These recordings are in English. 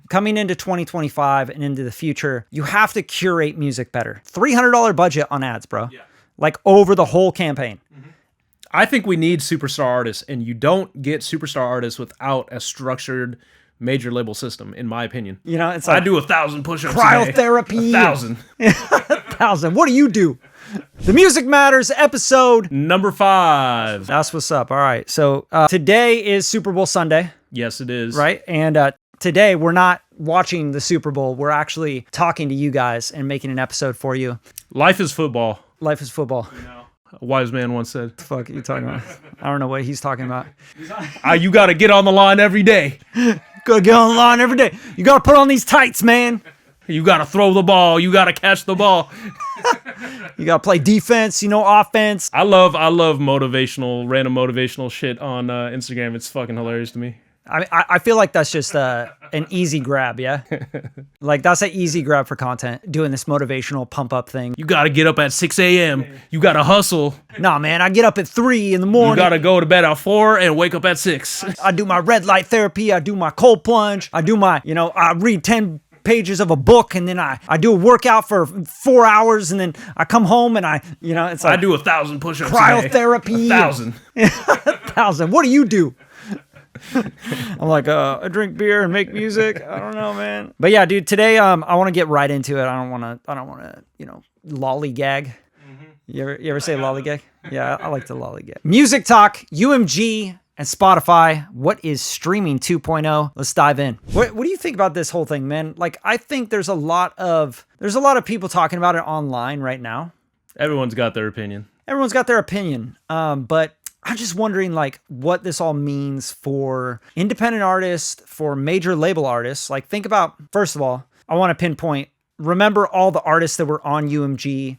Coming into 2025 and into the future, you have to curate music better. $300 budget on ads, bro. Yeah. Like over the whole campaign. I think we need superstar artists, and you don't get superstar artists without a structured major label system, in my opinion. You know, it's like I do 1,000 push-ups cryotherapy. 1,000. 1,000. What do you do? The Music Matters episode number 5. That's what's up. All right. So today is Super Bowl Sunday. Yes, it is. Right. And today we're not watching the Super Bowl. We're actually talking to you guys and making an episode for you. Life is football. Life is football. You know, a wise man once said. What the fuck are you talking about? I don't know what he's talking about. You got to get on the line every day. Gotta get on the line every day. You gotta put on these tights, man. You got to throw the ball. You got to catch the ball. You got to play defense, offense. I love random motivational shit on Instagram. It's fucking hilarious to me. I feel like that's just an easy grab, yeah? Like, that's an easy grab for content, doing this motivational pump-up thing. You got to get up at 6 a.m. You got to hustle. Nah, man, I get up at 3 in the morning. You got to go to bed at 4 and wake up at 6. I do my red light therapy. I do my cold plunge. I do my, I read 10 pages of a book, and then I do a workout for 4 hours, and then I come home and it's like I do 1,000 push-ups cryotherapy. 1,000. 1,000. What do you do? I'm like, I drink beer and make music. I don't know, man. But yeah, dude, today I want to get right into it. I don't want to, lollygag. You ever say lollygag? Yeah, I like to lollygag. Music talk, UMG and Spotify. What is streaming 2.0? Let's dive in. What do you think about this whole thing, man? Like, I think there's a lot of people talking about it online right now. Everyone's got their opinion. But I'm just wondering, like, what this all means for independent artists, for major label artists. Like, think about, first of all, I want to pinpoint, remember all the artists that were on UMG,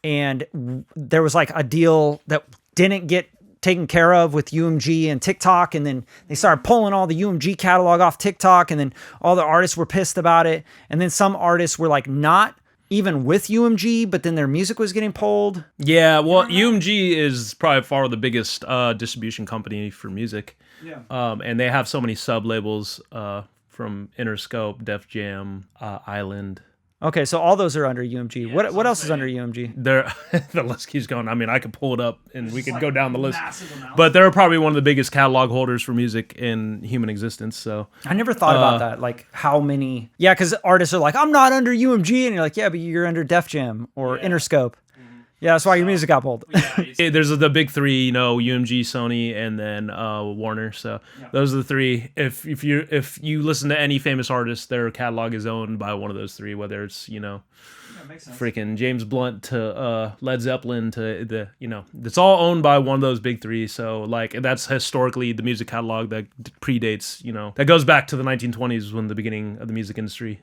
and there was like a deal that didn't get taken care of with UMG and TikTok, and then they started pulling all the UMG catalog off TikTok, and then all the artists were pissed about it, and then some artists were like not even with UMG, but then their music was getting pulled. Yeah, well, UMG is probably far the biggest distribution company for music. Yeah. And they have so many sub-labels from Interscope, Def Jam, Island. Okay, so all those are under UMG. Yeah, what else is under UMG? The list keeps going. I mean, I could pull it up and we could go down the list. But they're probably one of the biggest catalog holders for music in human existence. So I never thought about that. Like how many? Yeah, because artists are like, I'm not under UMG, and you're like, yeah, but you're under Def Jam or Interscope. Yeah, that's why your music got pulled. There's the big three, UMG, Sony, and then Warner. So those are the three. If you listen to any famous artist, their catalog is owned by one of those three. Whether it's freaking James Blunt to Led Zeppelin to it's all owned by one of those big three. So like that's historically the music catalog that predates that goes back to the 1920s when the beginning of the music industry.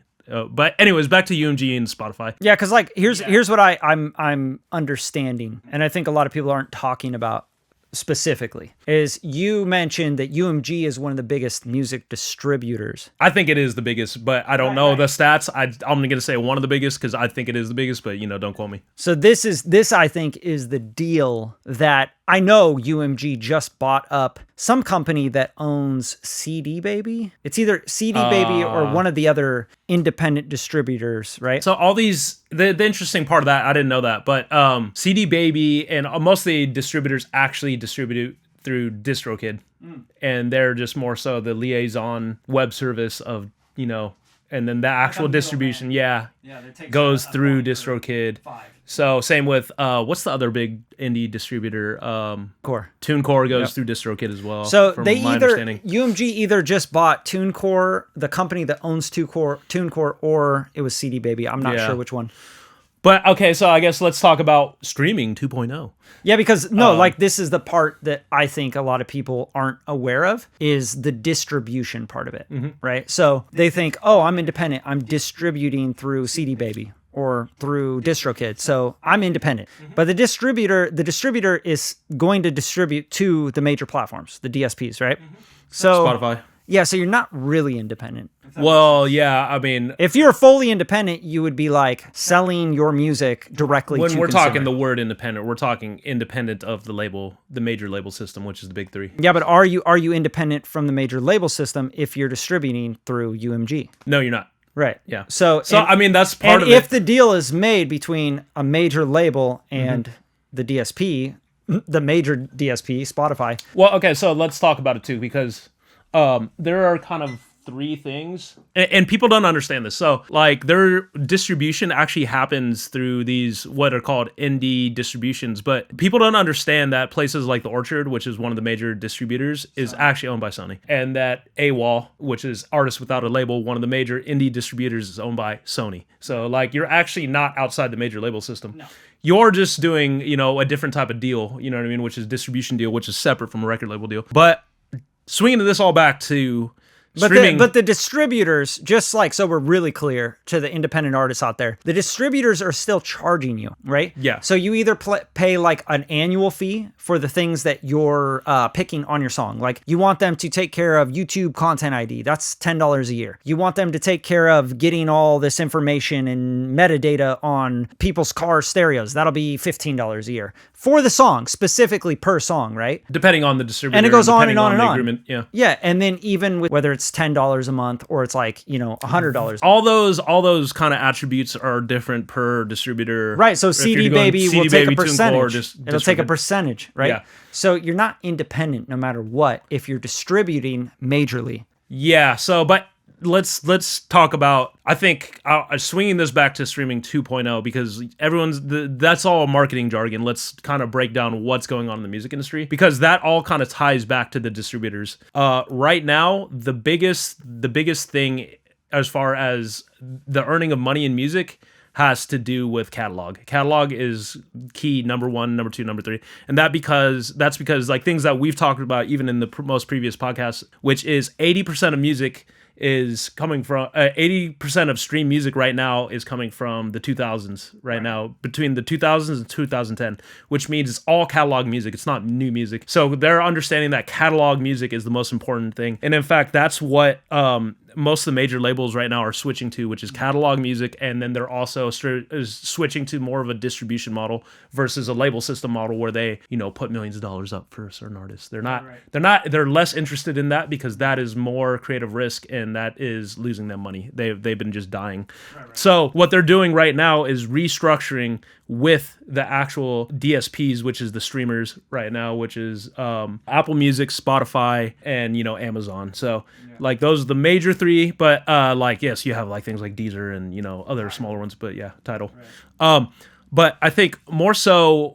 But anyways, back to UMG and Spotify. Yeah, because like here's what I'm understanding, and I think a lot of people aren't talking about specifically, is you mentioned that UMG is one of the biggest music distributors. I think it is the biggest, but I don't know the stats. I'm going to say one of the biggest because I think it is the biggest, but don't quote me. So this I think is the deal that I know UMG just bought up some company that owns CD Baby. It's either CD Baby or one of the other independent distributors, right? So all these, the interesting part of that, I didn't know that, but CD Baby and most of the distributors actually distribute through DistroKid. And they're just more so the liaison web service of, and then the actual distribution, goes through DistroKid. So same with what's the other big indie distributor? Core. TuneCore goes through DistroKid as well. So they UMG either just bought TuneCore, the company that owns TuneCore, or it was CD Baby. I'm not sure which one. But okay, so I guess let's talk about streaming 2.0. Yeah, because this is the part that I think a lot of people aren't aware of, is the distribution part of it, right? So they think, oh, I'm independent. I'm distributing through CD Baby or through DistroKid. So I'm independent. But the distributor is going to distribute to the major platforms, the DSPs, right? So Spotify. Yeah, so you're not really independent. Well, yeah, I mean, If you're fully independent, you would be like selling your music directly when to we're consumer. talking the word independent, we're talking independent of the label, the major label system, which is the big three. Yeah, but are you independent from the major label system if you're distributing through UMG? No, you're not. Right. Yeah. So I mean, that's part of and if it. the deal is made between a major label and the DSP, the major DSP, Spotify. Well, okay, so let's talk about it too, because there are kind of three things, and people don't understand this. So, like, their distribution actually happens through these what are called indie distributions, but people don't understand that places like the Orchard, which is one of the major distributors, is actually owned by Sony, and that AWOL, which is Artists Without a Label, one of the major indie distributors, is owned by Sony. So, like, you're actually not outside the major label system. No. You're just doing, a different type of deal, you know what I mean, which is distribution deal, which is separate from a record label deal. But swinging this all back to streaming. But the distributors, just like, so we're really clear to the independent artists out there, the distributors are still charging you, right? Yeah. So you either pay like an annual fee for the things that you're picking on your song. Like you want them to take care of YouTube Content ID. That's $10 a year. You want them to take care of getting all this information and metadata on people's car stereos. That'll be $15 a year for the song, specifically per song, right? Depending on the distributor. And it goes on and on and on. Agreement. Yeah. Yeah. And then even with whether it's $10 a month or it's like, $100. All those kind of attributes are different per distributor. Right. So CD Baby will take a percentage. It'll take a percentage, right? Yeah. So you're not independent no matter what if you're distributing majorly. Yeah. So, but let's talk about, I think swinging this back to streaming 2.0, because that's all marketing jargon. Let's kind of break down what's going on in the music industry, because that all kind of ties back to the distributors. Right now, the biggest thing as far as the earning of money in music has to do with catalog. Catalog is key, number one, number two, number three. And that's because like things that we've talked about even in the most previous podcasts, which is 80% of music is coming from 80% of stream music right now is coming from the 2000s right now, between the 2000s and 2010, which means it's all catalog music. It's not new music. So they're understanding that catalog music is the most important thing. And in fact, that's what most of the major labels right now are switching to, which is catalog music. And then they're also switching to more of a distribution model versus a label system model where they, put millions of dollars up for a certain artist. They're less interested in that because that is more creative risk and that is losing them money. They've been just dying. Right. So what they're doing right now is restructuring with the actual DSPs, which is the streamers right now, which is Apple Music, Spotify, and Amazon. So like those are the major three, but yes, you have like things like Deezer and other smaller ones, but yeah, Tidal. Right. But I think more so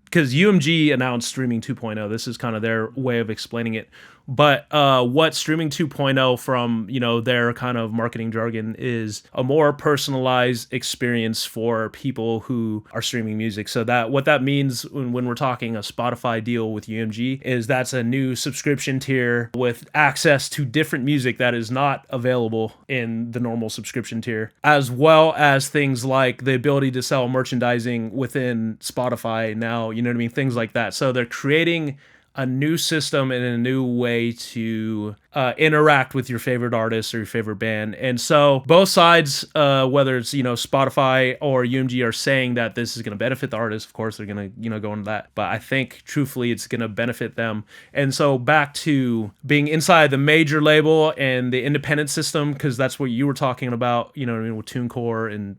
because UMG announced Streaming 2.0, this is kind of their way of explaining it. But what Streaming 2.0 from, their kind of marketing jargon is a more personalized experience for people who are streaming music. So that what that means when we're talking a Spotify deal with UMG is that's a new subscription tier with access to different music that is not available in the normal subscription tier, as well as things like the ability to sell merchandising within Spotify now, things like that. So they're creating a new system and a new way to interact with your favorite artist or your favorite band. And so both sides, whether it's, Spotify or UMG, are saying that this is going to benefit the artist. Of course, they're going to, go into that. But I think truthfully, it's going to benefit them. And so back to being inside the major label and the independent system, because that's what you were talking about, with TuneCore and,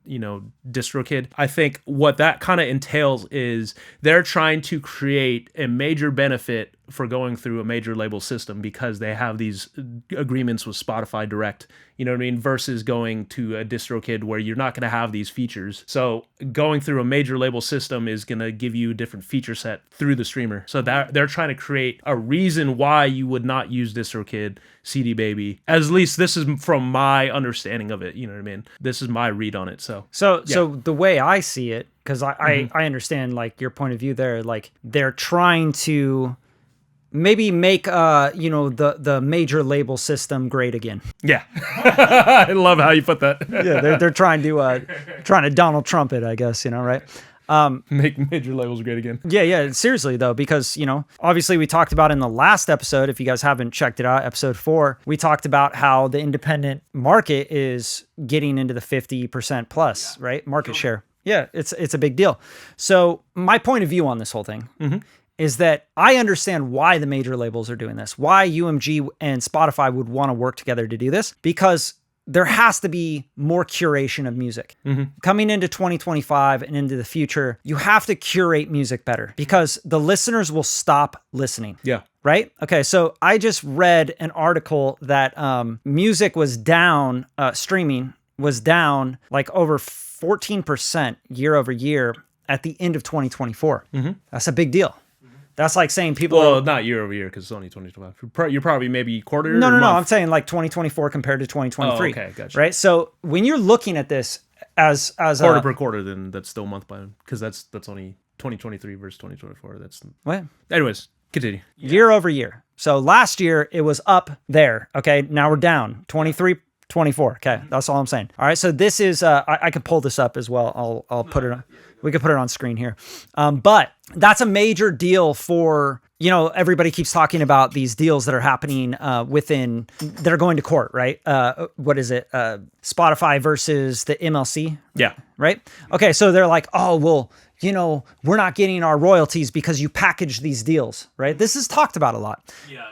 DistroKid. I think what that kind of entails is they're trying to create a major benefit for going through a major label system because they have these agreements with Spotify direct, versus going to a DistroKid where you're not going to have these features. So going through a major label system is going to give you a different feature set through the streamer. So that they're trying to create a reason why you would not use DistroKid, CD Baby. At least this is from my understanding of it. This is my read on it. So the way I see it, because I understand like your point of view there, like they're trying to maybe make the major label system great again. Yeah. I love how you put that. Yeah, they're trying to Donald Trump it, I guess, right? Make major labels great again. Yeah, seriously though, because, obviously we talked about in the last episode, if you guys haven't checked it out, episode 4, we talked about how the independent market is getting into the 50% plus, right? Market share. Yeah, it's a big deal. So my point of view on this whole thing is that I understand why the major labels are doing this, why UMG and Spotify would want to work together to do this, because there has to be more curation of music. Coming into 2025 and into the future, you have to curate music better because the listeners will stop listening. Yeah. Right? Okay, so I just read an article that music was down, streaming was down like over 14% year over year at the end of 2024. That's a big deal. That's like saying people... Well, not year over year because it's only 2025. You're probably maybe quarter No, month. I'm saying like 2024 compared to 2023. Oh, okay, gotcha. Right? So when you're looking at this as quarter per quarter, then that's still month by month because that's only 2023 versus 2024. That's... What? Anyways, continue. Year over year. So last year it was up there. Okay, now we're down 23, 24. Okay, that's all I'm saying. All right, so this is I can pull this up as well. I'll put it on. We could put it on screen here. But that's a major deal for, everybody keeps talking about these deals that are happening that are going to court, right? What is it? Spotify versus the MLC. Yeah. Right? Okay, so they're like, oh, well, we're not getting our royalties because you package these deals, right? This is talked about a lot. Yeah,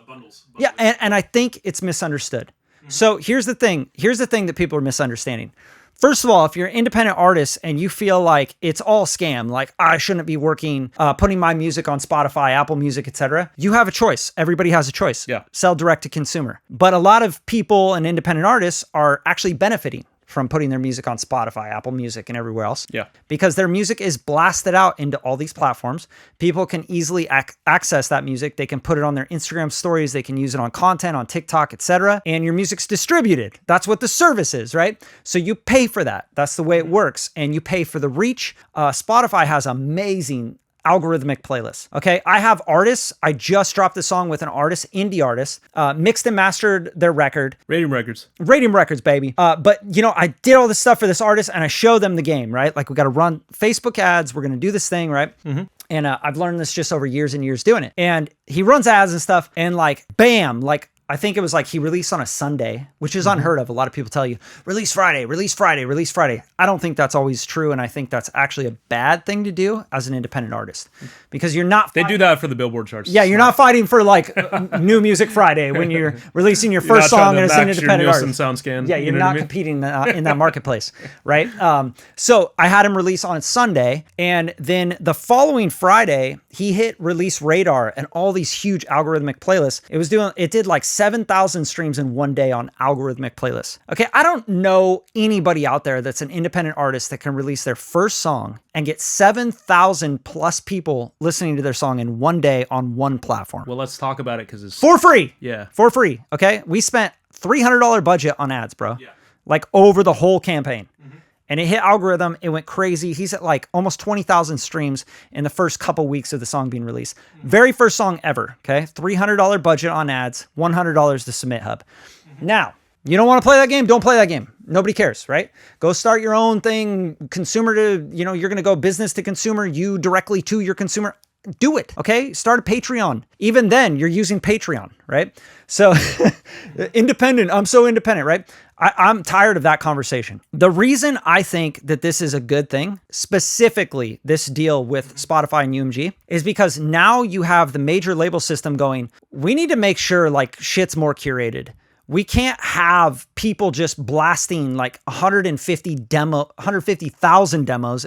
bundles. Yeah, and I think it's misunderstood. So here's the thing that people are misunderstanding. First of all, if you're an independent artist and you feel like it's all scam, like I shouldn't be working, putting my music on Spotify, Apple Music, etc., you have a choice. Everybody has a choice. Yeah. Sell direct to consumer. But a lot of people and independent artists are actually benefiting from putting their music on Spotify, Apple Music, and everywhere else. Yeah. Because their music is blasted out into all these platforms. People can easily access that music. They can put it on their Instagram stories. They can use it on content, on TikTok, etc. And your music's distributed. That's what the service is, right? So you pay for that. That's the way it works. And you pay for the reach. Spotify has amazing algorithmic playlists. Okay, I have artists. I just dropped a song with an artist, indie artist, mixed and mastered their record. Radium Records, baby. But I did all this stuff for this artist and I show them the game, right? Like we got to run Facebook ads. We're going to do this thing, right? And I've learned this just over years and years doing it. And he runs ads and stuff and like, bam, like I think it was like he released on a Sunday, which is unheard of. A lot of people tell you, release Friday, release Friday, release Friday. I don't think that's always true. And I think that's actually a bad thing to do as an independent artist because you're not... They do that for the Billboard charts. Yeah, you're not fighting for like New Music Friday when you're releasing your first song as an independent artist. Sound scan, yeah, you're not competing in that marketplace, right? So I had him release on a Sunday, and then the following Friday, he hit release radar and all these huge algorithmic playlists. It did like 7,000 streams in one day on algorithmic playlists. Okay, I don't know anybody out there that's an independent artist that can release their first song and get 7,000 plus people listening to their song in one day on one platform. Well, let's talk about it because it's... For free! Yeah. For free, okay? We spent $300 budget on ads, bro. Yeah. Like over the whole campaign. And it hit algorithm. It went crazy. He's at like almost 20,000 streams in the first couple weeks of the song being released. Very first song ever. Okay. $300 budget on ads, $100 to Submit Hub. Now, you don't want to play that game? Don't play that game. Nobody cares, right? Go start your own thing. Consumer to, you're going to go business to consumer, you directly to your consumer. Do it, okay? Start a Patreon. Even then, you're using Patreon, right? So independent, I'm so independent, right? I'm tired of that conversation. The reason I think that this is a good thing, specifically this deal with Spotify and UMG, is because now you have the major label system going, we need to make sure like shit's more curated. We can't have people just blasting like 150,000 demos,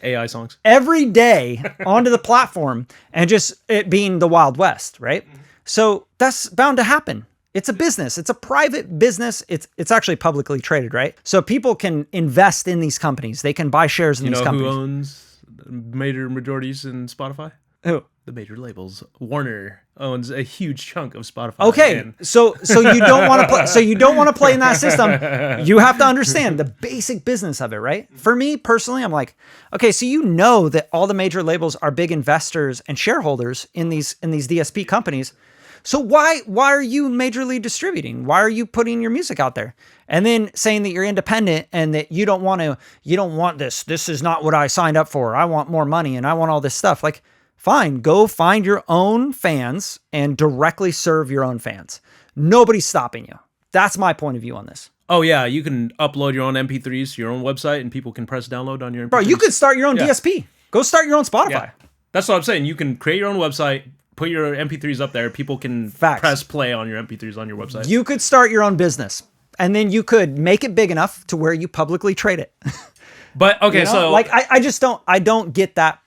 AI songs, every day onto the platform and just it being the Wild West, right? So that's bound to happen. It's a business. It's a private business. It's actually publicly traded, right? So people can invest in these companies. They can buy shares in these companies. Who owns major majorities in Spotify? Who? The major labels. Warner owns a huge chunk of Spotify. Okay, so you don't want to play. So you don't want to play in that system. You have to understand the basic business of it, right? For me personally, I'm like, okay, so that all the major labels are big investors and shareholders in these DSP companies. So why are you majorly distributing? Why are you putting your music out there? And then saying that you're independent and that you don't want this. This is not what I signed up for. I want more money and I want all this stuff. Like, fine, go find your own fans and directly serve your own fans. Nobody's stopping you. That's my point of view on this. Oh, yeah. You can upload your own MP3s to your own website and people can press download on your MP3s. Bro, you could start your own DSP. Go start your own Spotify. Yeah. That's what I'm saying. You can create your own website, put your MP3s up there. People can press play on your MP3s on your website. You could start your own business and then you could make it big enough to where you publicly trade it. But, okay, so... Like, I don't get that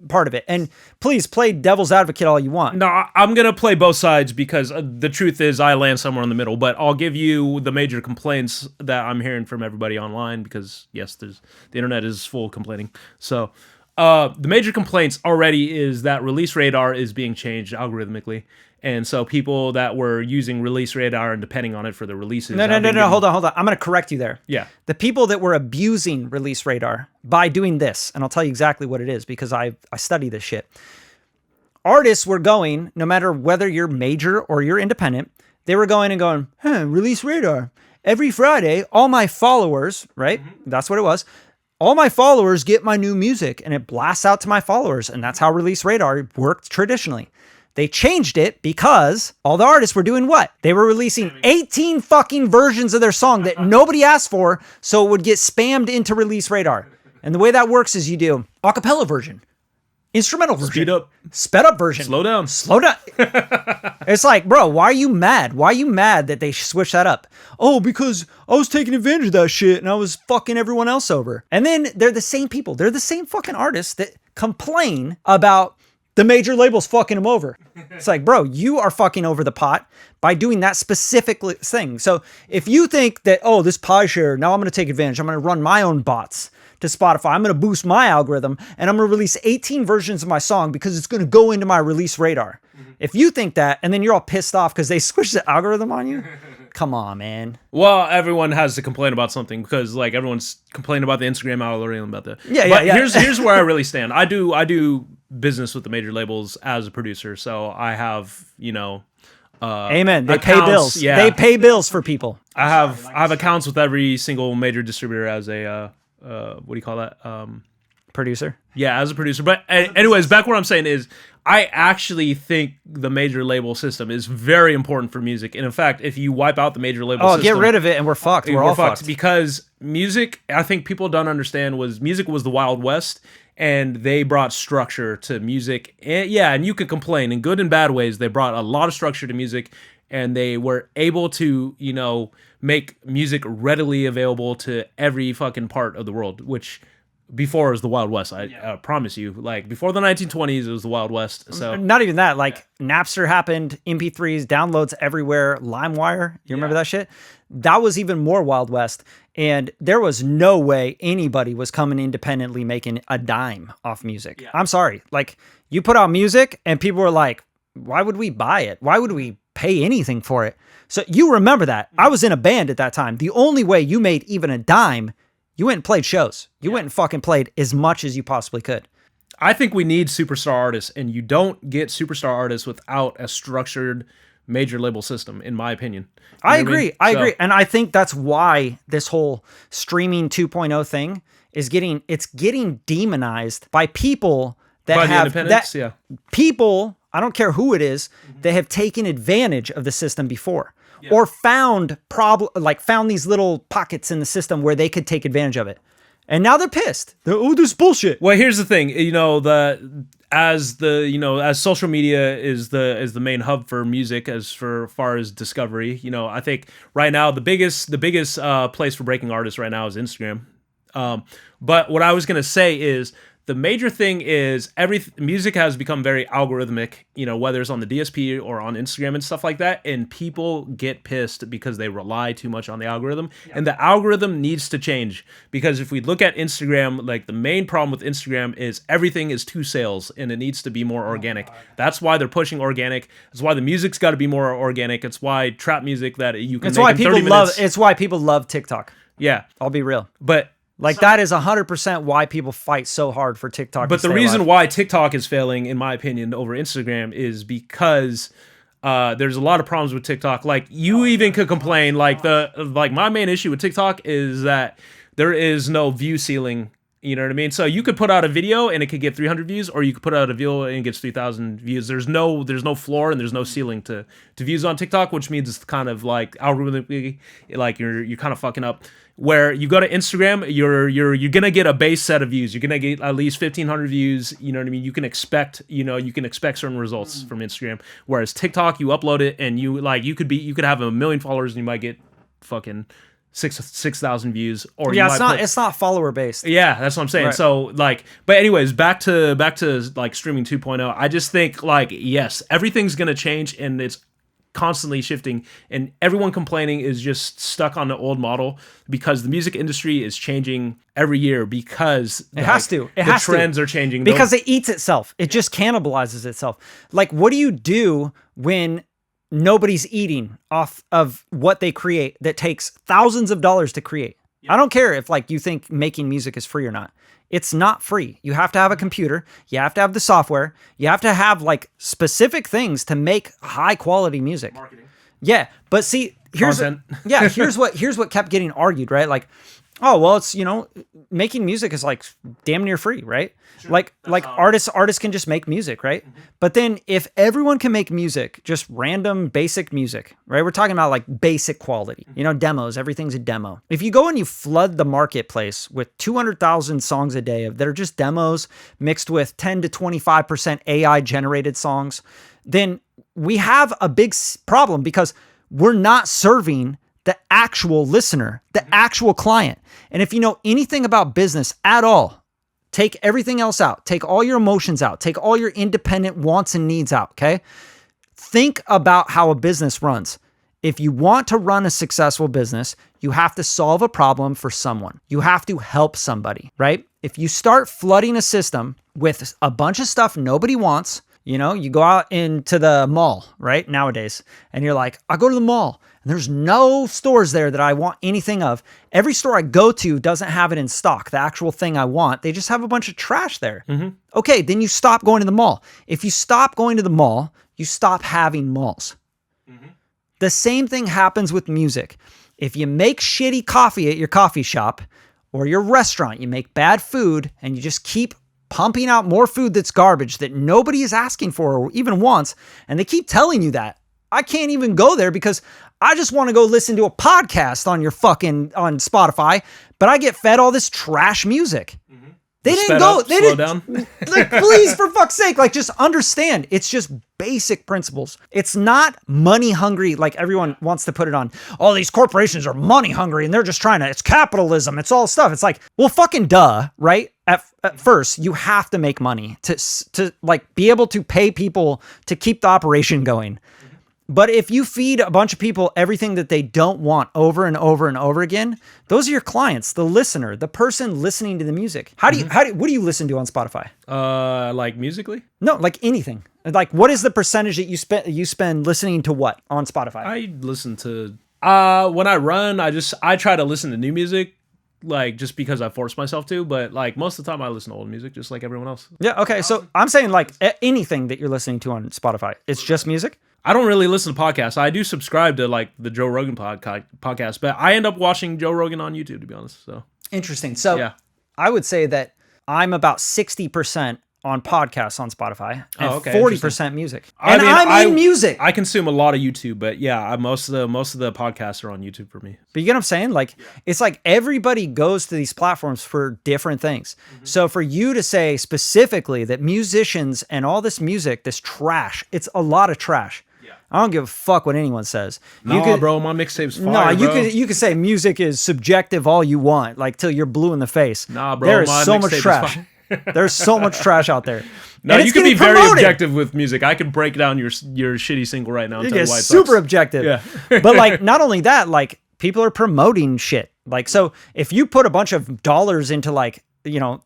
part of it. And please play devil's advocate all you want. No, I'm going to play both sides because the truth is I land somewhere in the middle, but I'll give you the major complaints that I'm hearing from everybody online because yes, the internet is full of complaining. So the major complaints already is that release radar is being changed algorithmically. And so people that were using release radar and depending on it for the releases. No, hold on. I'm going to correct you there. Yeah. The people that were abusing release radar by doing this, and I'll tell you exactly what it is because I study this shit. Artists were going, no matter whether you're major or you're independent, they were going and going, release radar. Every Friday, all my followers, right? Mm-hmm. That's what it was. All my followers get my new music and it blasts out to my followers. And that's how release radar worked traditionally. They changed it because all the artists were doing what? They were releasing 18 fucking versions of their song that nobody asked for, so it would get spammed into release radar. And the way that works is you do acapella version, instrumental version, speed up, sped up version, slow down. It's like, bro, why are you mad? Why are you mad that they switched that up? Oh, because I was taking advantage of that shit and I was fucking everyone else over. And then they're the same people. They're the same fucking artists that complain about the major labels fucking them over. It's like, bro, you are fucking over the pot by doing that specific thing. So if you think that, oh, this pie share, now I'm going to take advantage. I'm going to run my own bots to Spotify. I'm going to boost my algorithm and I'm going to release 18 versions of my song because it's going to go into my release radar. Mm-hmm. If you think that, and then you're all pissed off because they switched the algorithm on you, come on, man. Well, everyone has to complain about something because like everyone's complaining about the Instagram algorithm about that. Yeah. Here's where I really stand. I do business with the major labels as a producer, so I have amen. They accounts, pay bills. Yeah. They pay bills for people. I have accounts with every single major distributor as a what do you call that? Producer. Yeah, as a producer. But anyways, back what I'm saying is I actually think the major label system is very important for music. And in fact, if you wipe out the major label system... get rid of it and we're fucked. We're all fucked. Because music, I think people don't understand, music was the Wild West, and they brought structure to music. And you could complain in good and bad ways. They brought a lot of structure to music, and they were able to, make music readily available to every fucking part of the world, which... before it was the Wild West, I promise you. Like, before the 1920s, it was the Wild West. So not even that. Like, Napster happened, MP3s, downloads everywhere, LimeWire. You remember that shit? That was even more Wild West. And there was no way anybody was coming independently making a dime off music. Yeah. I'm sorry. Like, you put out music and people were like, why would we buy it? Why would we pay anything for it? So you remember that. I was in a band at that time. The only way you made even a dime, you went and played shows. You went and fucking played as much as you possibly could. I think we need superstar artists, and you don't get superstar artists without a structured major label system, in my opinion. I agree. I agree. And I think that's why this whole streaming 2.0 thing is getting demonized by people that have people, I don't care who it is, that have taken advantage of the system before. Yeah. Or found these little pockets in the system where they could take advantage of it. And now they're pissed. This bullshit. Well, here's the thing, as social media is the main hub for music as far as discovery, I think right now the biggest place for breaking artists right now is Instagram. But what I was going to say is the major thing is music has become very algorithmic, whether it's on the DSP or on Instagram and stuff like that. And people get pissed because they rely too much on the algorithm. Yeah. And the algorithm needs to change, because if we look at Instagram, like the main problem with Instagram is everything is to sales and it needs to be more organic. That's why they're pushing organic. That's why the music's got to be more organic. It's why trap music that you can it's make why in people 30 minutes. It's why people love TikTok. Yeah. I'll be real. But that is 100% why people fight so hard for TikTok. But the reason why TikTok is failing, in my opinion, over Instagram is because there's a lot of problems with TikTok. Like you even could complain. Like my main issue with TikTok is that there is no view ceiling. You know what I mean? So you could put out a video and it could get 300 views, or you could put out a video and it gets 3,000 views. There's no floor and there's no ceiling to views on TikTok, which means it's kind of like algorithmically, like you're kind of fucking up. Where you go to Instagram, you're gonna get a base set of views. You're gonna get at least 1,500 views. You know what I mean? You can expect certain results from Instagram. Whereas TikTok, you upload it and you could have 1 million followers and you might get fucking 6,000 views, or it's not follower based. Yeah, that's what I'm saying. Right. So like, but anyways, back to like streaming 2.0. I just think like, yes, everything's gonna change and it's constantly shifting, and everyone complaining is just stuck on the old model because the music industry is changing every year because the trends are changing because it eats itself. It just cannibalizes itself. Like, what do you do when nobody's eating off of what they create that takes thousands of dollars to create? I don't care if like you think making music is free or not. It's not free. You have to have a computer. You have to have the software. You have to have like specific things to make high quality music. Marketing. Yeah. But see, here's what kept getting argued, right? Like, oh, well, it's, making music is like damn near free, right? Sure. Like artists can just make music, right? Mm-hmm. But then if everyone can make music, just random basic music, right? We're talking about like basic quality, demos, everything's a demo. If you go and you flood the marketplace with 200,000 songs a day that are just demos mixed with 10 to 25% AI generated songs, then we have a big problem because we're not serving the actual listener, the actual client. And if you know anything about business at all, take everything else out. Take all your emotions out. Take all your independent wants and needs out, okay? Think about how a business runs. If you want to run a successful business, you have to solve a problem for someone. You have to help somebody, right? If you start flooding a system with a bunch of stuff nobody wants, you go out into the mall, right? Nowadays, and you're like, I go to the mall and there's no stores there that I want anything of. Every store I go to doesn't have it in stock, the actual thing I want. They just have a bunch of trash there. Mm-hmm. Okay, then you stop going to the mall. If you stop going to the mall, you stop having malls. Mm-hmm. The same thing happens with music. If you make shitty coffee at your coffee shop or your restaurant, you make bad food and you just keep pumping out more food that's garbage that nobody is asking for or even wants, and they keep telling you that. I can't even go there because I just want to go listen to a podcast on on Spotify, but I get fed all this trash music. Mm-hmm. They didn't go. They didn't. Down. Like, please, for fuck's sake, like just understand. It's just basic principles. It's not money hungry like everyone wants to put it on. All these corporations are money hungry and they're just trying to. It's capitalism. It's all stuff. It's like, well, fucking duh, right? At first, you have to make money to like be able to pay people to keep the operation going. But if you feed a bunch of people everything that they don't want over and over and over again, those are your clients, the listener, the person listening to the music. What do you listen to on Spotify? Like musically? No, like anything. Like, what is the percentage that you spend listening to what on Spotify? I listen to when I run, I try to listen to new music. Like, just because I force myself to, but like most of the time I listen to old music just like everyone else. Yeah, okay. So I'm saying like anything that you're listening to on Spotify, it's just music? I don't really listen to podcasts. I do subscribe to like the Joe Rogan podcast, but I end up watching Joe Rogan on YouTube, to be honest. So interesting. So yeah. I would say that I'm about 60% on podcasts on Spotify and 40% music. And I'm in music. I consume a lot of YouTube, but yeah, most of the podcasts are on YouTube for me. But you get what I'm saying? Like, it's like everybody goes to these platforms for different things. Mm-hmm. So for you to say specifically that musicians and all this music, this trash, it's a lot of trash. I don't give a fuck what anyone says. Bro, my mixtape's fire, you could say music is subjective all you want, like till you're blue in the face. Nah, bro, there is so much trash. There's so much trash out there. No, you can be very objective with music. I can break down your shitty single right now and tell you why it super sucks. Objective. Yeah. But like, not only that, like people are promoting shit. Like, so if you put a bunch of dollars into like,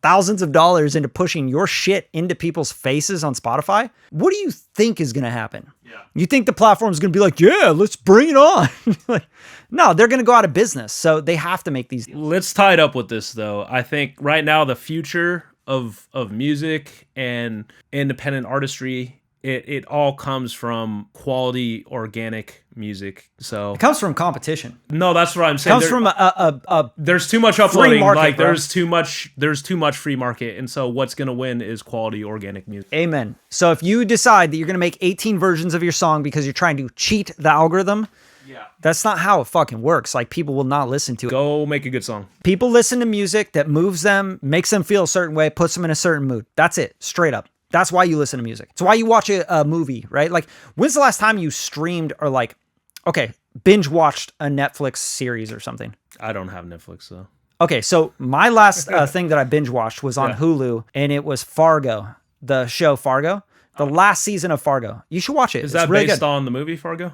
thousands of dollars into pushing your shit into people's faces on Spotify, what do you think is going to happen? Yeah. You think the platform is going to be like, yeah, let's bring it on? Like, no, they're going to go out of business. So they have to make these. Let's tie it up with this, though. I think right now the future of music and independent artistry it all comes from quality organic music. So It comes from competition. no, that's what I'm It saying. comes from a There's too much uploading. market, Like bro. there's too much free market, and so what's gonna win is quality organic music. amen. So if you decide that you're going to make 18 versions of your song because you're trying to cheat the algorithm, Yeah. that's not how it fucking works. Like, people will not listen to it. Go make a good song. People listen to music that moves them, makes them feel a certain way, puts them in a certain mood. That's it. Straight up. That's why you listen to music. It's why you watch a movie, right? Like, when's the last time you streamed or like, okay, binge watched a Netflix series or something? I don't have Netflix, so. Okay, so my last thing that I binge watched was on Yeah. Hulu, and it was Fargo, the show Fargo, the last season of Fargo. You should watch it. Is It's that really based good. on the movie Fargo?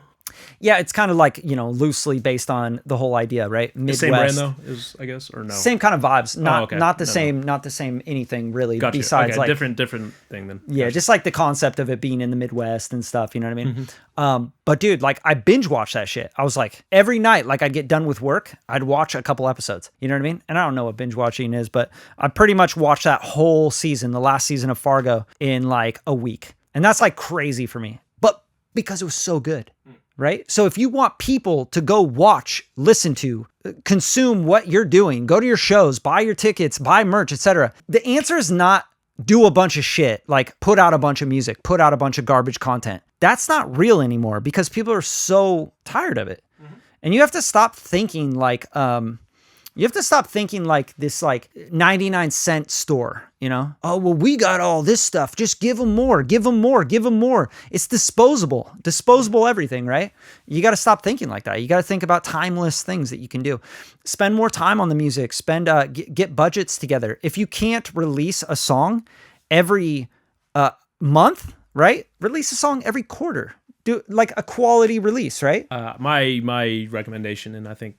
Yeah, it's kind of like, loosely based on the whole idea, right? The Midwest. same brand though, is I guess, or no? Same kind of vibes. Not okay. not the No, same, not the same anything really. Gotcha. Besides Okay, like different thing then. yeah, Gotcha. just like the concept of it being in the Midwest and stuff, you know what I mean? Mm-hmm. But dude, like, I binge watched that shit. I was like, every night, like, I'd get done with work, I'd watch a couple episodes. You know what I mean? And I don't know what binge watching is, but I pretty much watched that whole season, the last season of Fargo, in like a week. And that's like crazy for me. But because it was so good. Right? So if you want people to go watch, listen to, consume what you're doing, go to your shows, buy your tickets, buy merch, etc. The answer is not do a bunch of shit, like put out a bunch of music, put out a bunch of garbage content. That's not real anymore because people are so tired of it. And you have to stop thinking like this like 99-cent store, you know? Oh, well, we got all this stuff. Just give them more, give them more, give them more. It's disposable everything, right? You got to stop thinking like that. You got to think about timeless things that you can do. Spend more time on the music, get budgets together. If you can't release a song every month, right? Release a song every quarter. Do like a quality release, right? My recommendation, and I think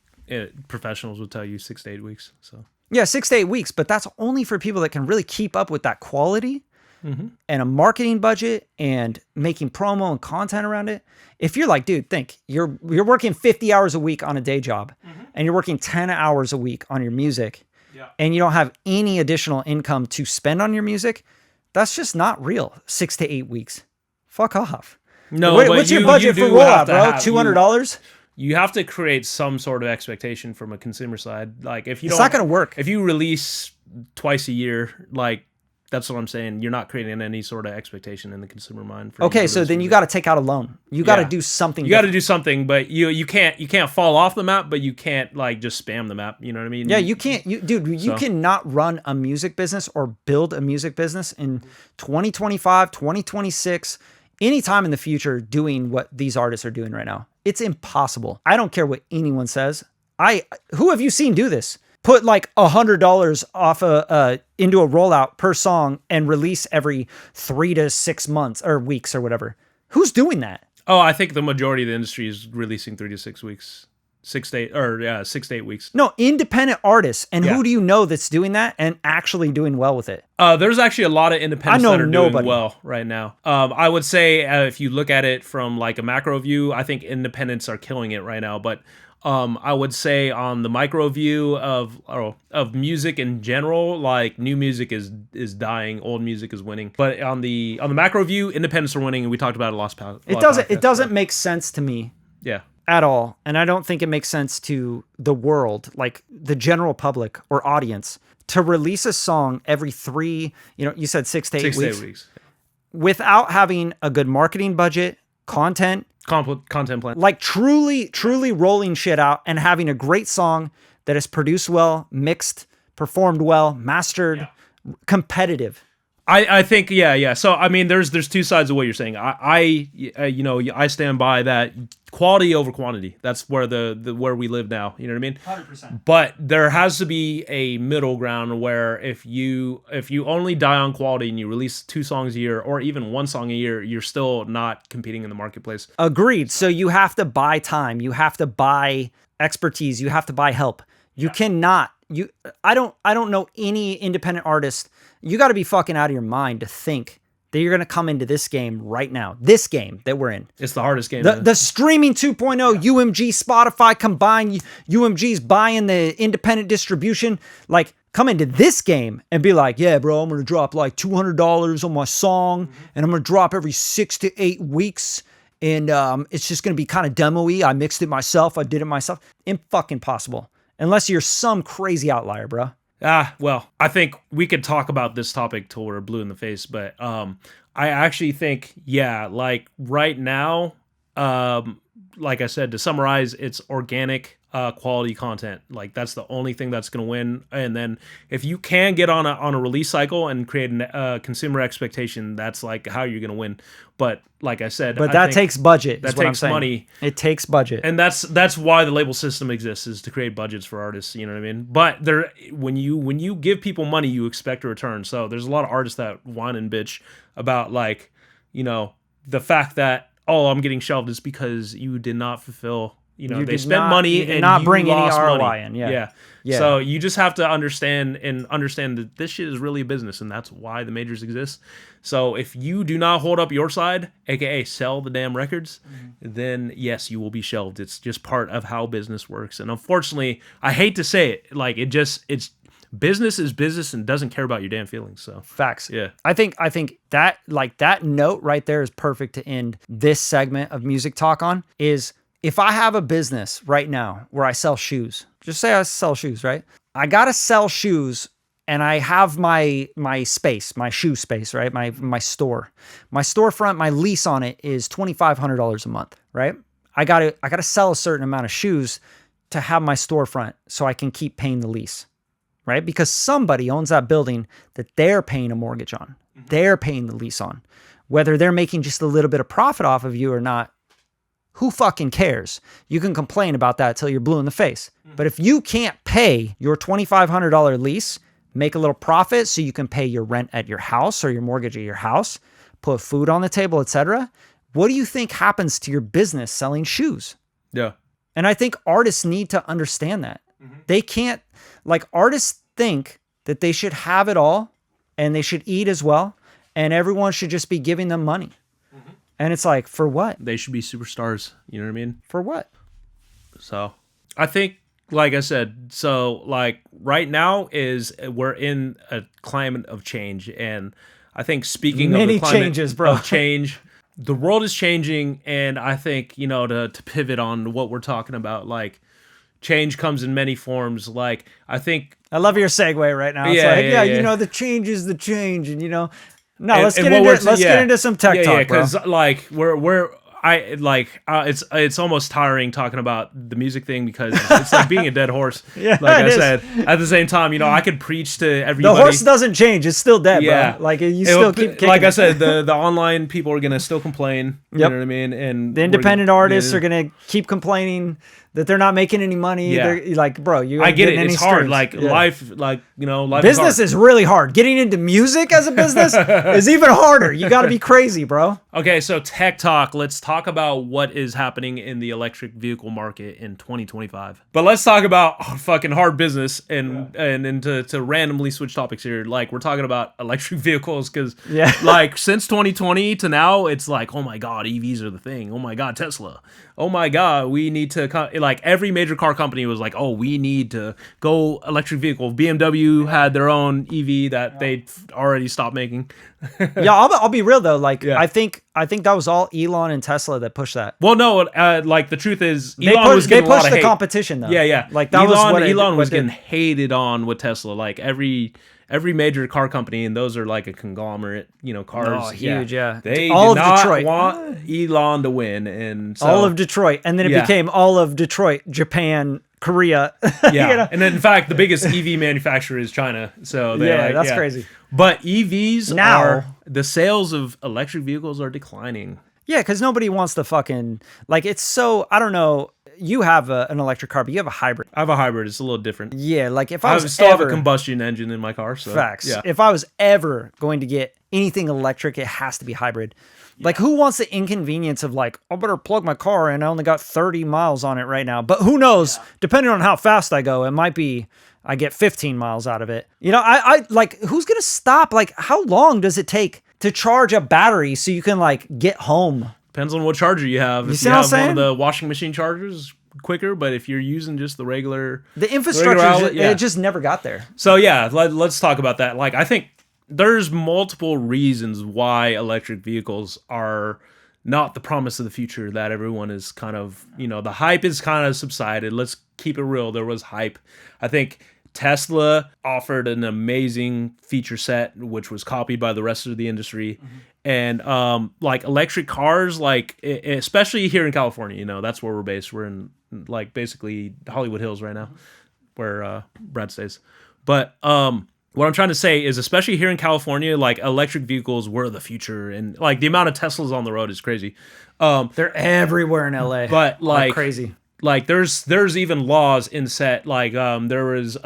professionals would tell you 6 to 8 weeks. So Yeah, 6 to 8 weeks, but that's only for people that can really keep up with that quality and a marketing budget and making promo and content around it. If you're like, dude, think you're working 50 hours a week on a day job and you're working 10 hours a week on your music and you don't have any additional income to spend on your music, that's just not real. 6 to 8 weeks. Fuck off. no, What's your budget for rollout, bro? $200? You have to create some sort of expectation from a consumer side. Like if you It's don't, not going to work. if you release twice a year, like that's what I'm saying. You're not creating any sort of expectation in the consumer mind. For Okay, so then you got to take out a loan. You got to Yeah. do something. You got to do something, but you can't fall off the map, but you can't like just spam the map. You know what I mean? Yeah, you can't, you cannot run a music business or build a music business in 2025, 2026, anytime in the future doing what these artists are doing right now. It's impossible. I don't care what anyone says. Who have you seen do this? Put like $100 off into a rollout per song and release every 3 to 6 months or weeks or whatever. Who's doing that? Oh, I think the majority of the industry is releasing 3 to 6 weeks. 6 to 8 weeks. No, independent artists. And Yeah. who do you know that's doing that and actually doing well with it? There's actually a lot of independents I know that are nobody. doing well right now. I would say if you look at it from like a macro view, I think independents are killing it right now. But I would say on the micro view of music in general, like new music is dying, old music is winning. But on the macro view, independents are winning, and we talked about it last podcast. It doesn't make sense to me. Yeah. At all. And I don't think it makes sense to the world, like the general public or audience, to release a song every you said 6 to 8 6 weeks, to 8 weeks. without having a good marketing budget, content Content plan. like truly rolling shit out and having a great song that is produced well, mixed, performed well, mastered, competitive. I think yeah. So I mean, there's two sides of what you're saying. I stand by that quality over quantity. That's where where we live now. You know what I mean? 100%. But there has to be a middle ground where if you only die on quality and you release 2 songs a year or even 1 song a year, you're still not competing in the marketplace. Agreed. So you have to buy time. You have to buy expertise. You have to buy help. You cannot. I don't know any independent artist. You got to be fucking out of your mind to think that you're going to come into this game right now. This game that we're in. It's the hardest game. The streaming 2.0, UMG, Spotify combined, UMG's buying the independent distribution. Like, come into this game and be like, yeah, bro, I'm going to drop like $200 on my song and I'm going to drop every 6 to 8 weeks. And it's just going to be kind of demo-y. I mixed it myself. I did it myself. Impossible. Unless you're some crazy outlier, bro. Well, I think we could talk about this topic till we're blue in the face, but I actually think, yeah, like right now, like I said, to summarize, it's organic quality content. Like that's the only thing that's going to win. And then if you can get on a release cycle and create a consumer expectation, that's like how you're going to win. But like I said, that takes budget. That takes money. It takes budget, and that's why the label system exists, is to create budgets for artists. You know what I mean? But when you give people money, you expect a return. So there's a lot of artists that whine and bitch about like, you know, the fact that I'm getting shelved is because you did not fulfill. You know, they spent money and not you bring lost any ROI money. in. Yeah. So you just have to understand that this shit is really a business, and that's why the majors exist. So if you do not hold up your side, aka sell the damn records, then yes, you will be shelved. It's just part of how business works. And unfortunately, I hate to say it, like it's business is business and doesn't care about your damn feelings. So facts. Yeah. I think that like that note right there is perfect to end this segment of Music Talk on. Is if I have a business right now where I sell shoes, just say I sell shoes, right? I got to sell shoes and I have my space, my shoe space, right? My store. My storefront, my lease on it is $2,500 a month, right? I got to sell a certain amount of shoes to have my storefront so I can keep paying the lease, right? Because somebody owns that building that they're paying a mortgage on. They're paying the lease on. Whether they're making just a little bit of profit off of you or not, who fucking cares? You can complain about that till you're blue in the face. But if you can't pay your $2,500 lease, make a little profit so you can pay your rent at your house or your mortgage at your house, put food on the table, etc. What do you think happens to your business selling shoes? Yeah. And I think artists need to understand that. They can't, like, artists think that they should have it all and they should eat as well, and everyone should just be giving them money. And it's like, for what? They should be superstars. You know what I mean? For what? So I think, like I said, so like right now we're in a climate of change. And I think speaking many of the climate changes, bro. Of change, the world is changing. And I think, you know, to pivot on what we're talking about, like change comes in many forms. Like I think I love your segue right now. It's yeah. you know, the change is the change. And, you know, no, let's get into some tech talk, bro. Because like it's almost tiring talking about the music thing because it's like being a dead horse. Like I said, at the same time, you know, I could preach to everybody. The horse doesn't change; it's still dead, bro. Like you still keep kicking. Like I said, the online people are gonna still complain. You know what I mean? And the independent artists are gonna keep complaining that they're not making any money. Yeah. They're like, bro, you. I get it. It's hard. streams. Like life, like you know, life. Business is really hard. Getting into music as a business is even harder. You got to be crazy, bro. Okay, so tech talk. Let's talk about what is happening in the electric vehicle market in 2025. But let's talk about fucking hard business and to randomly switch topics here. Like we're talking about electric vehicles because like since 2020 to now, it's like, oh my god, EVs are the thing. Oh my god, Tesla. Oh my god, we need to like every major car company was like, oh, we need to go electric vehicle. BMW had their own EV that they already stopped making. Yeah, I'll be real though. Like I think that was all Elon and Tesla that pushed that. Well, no, like the truth is, Elon was getting a lot of hate. They pushed the competition though. Yeah. Like that Elon was getting hated on with Tesla. Like every major car company, and those are like a conglomerate, you know, cars. Oh, huge, yeah. They all did of not Detroit. want Elon to win, and so, all of Detroit, and then it became all of Detroit, Japan, Korea. Yeah, you know? and then in fact, the biggest EV manufacturer is China. So that's crazy. But EVs now, the sales of electric vehicles are declining. Yeah, because nobody wants to fucking like. It's so I don't know. You have an electric car, but you have a hybrid. I have a hybrid. It's a little different. Yeah, like if I still have a combustion engine in my car. So, facts. Yeah. If I was ever going to get anything electric, it has to be hybrid. Yeah. Like who wants the inconvenience of like, I better plug my car in. I only got 30 miles on it right now. But who knows? Yeah. Depending on how fast I go, it might be I get 15 miles out of it. You know, I like who's going to stop? Like how long does it take to charge a battery so you can like get home? Depends on what charger you have. You if see you what have I'm one saying? of the washing machine chargers, quicker, but if you're using just the regular, the infrastructure, outlet, it just never got there. So yeah, let's talk about that. Like, I think there's multiple reasons why electric vehicles are not the promise of the future that everyone is kind of, the hype is kind of subsided. Let's keep it real. There was hype. I think Tesla offered an amazing feature set, which was copied by the rest of the industry. And like electric cars, like especially here in California, that's where we're based. We're in like basically Hollywood Hills right now, where Brad stays. But what I'm trying to say is, especially here in California, like electric vehicles were the future, and like the amount of Teslas on the road is crazy. They're everywhere in LA, but like crazy. Like there's even laws in set. Like there was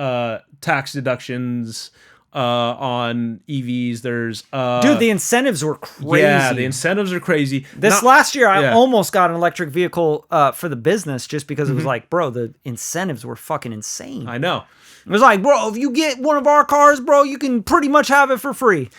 tax deductions on EVs. There's dude, the incentives were crazy. Yeah, the incentives are crazy. Last year, I almost got an electric vehicle for the business just because it was like, bro, the incentives were fucking insane. I know. It was like, bro, if you get one of our cars, bro, you can pretty much have it for free.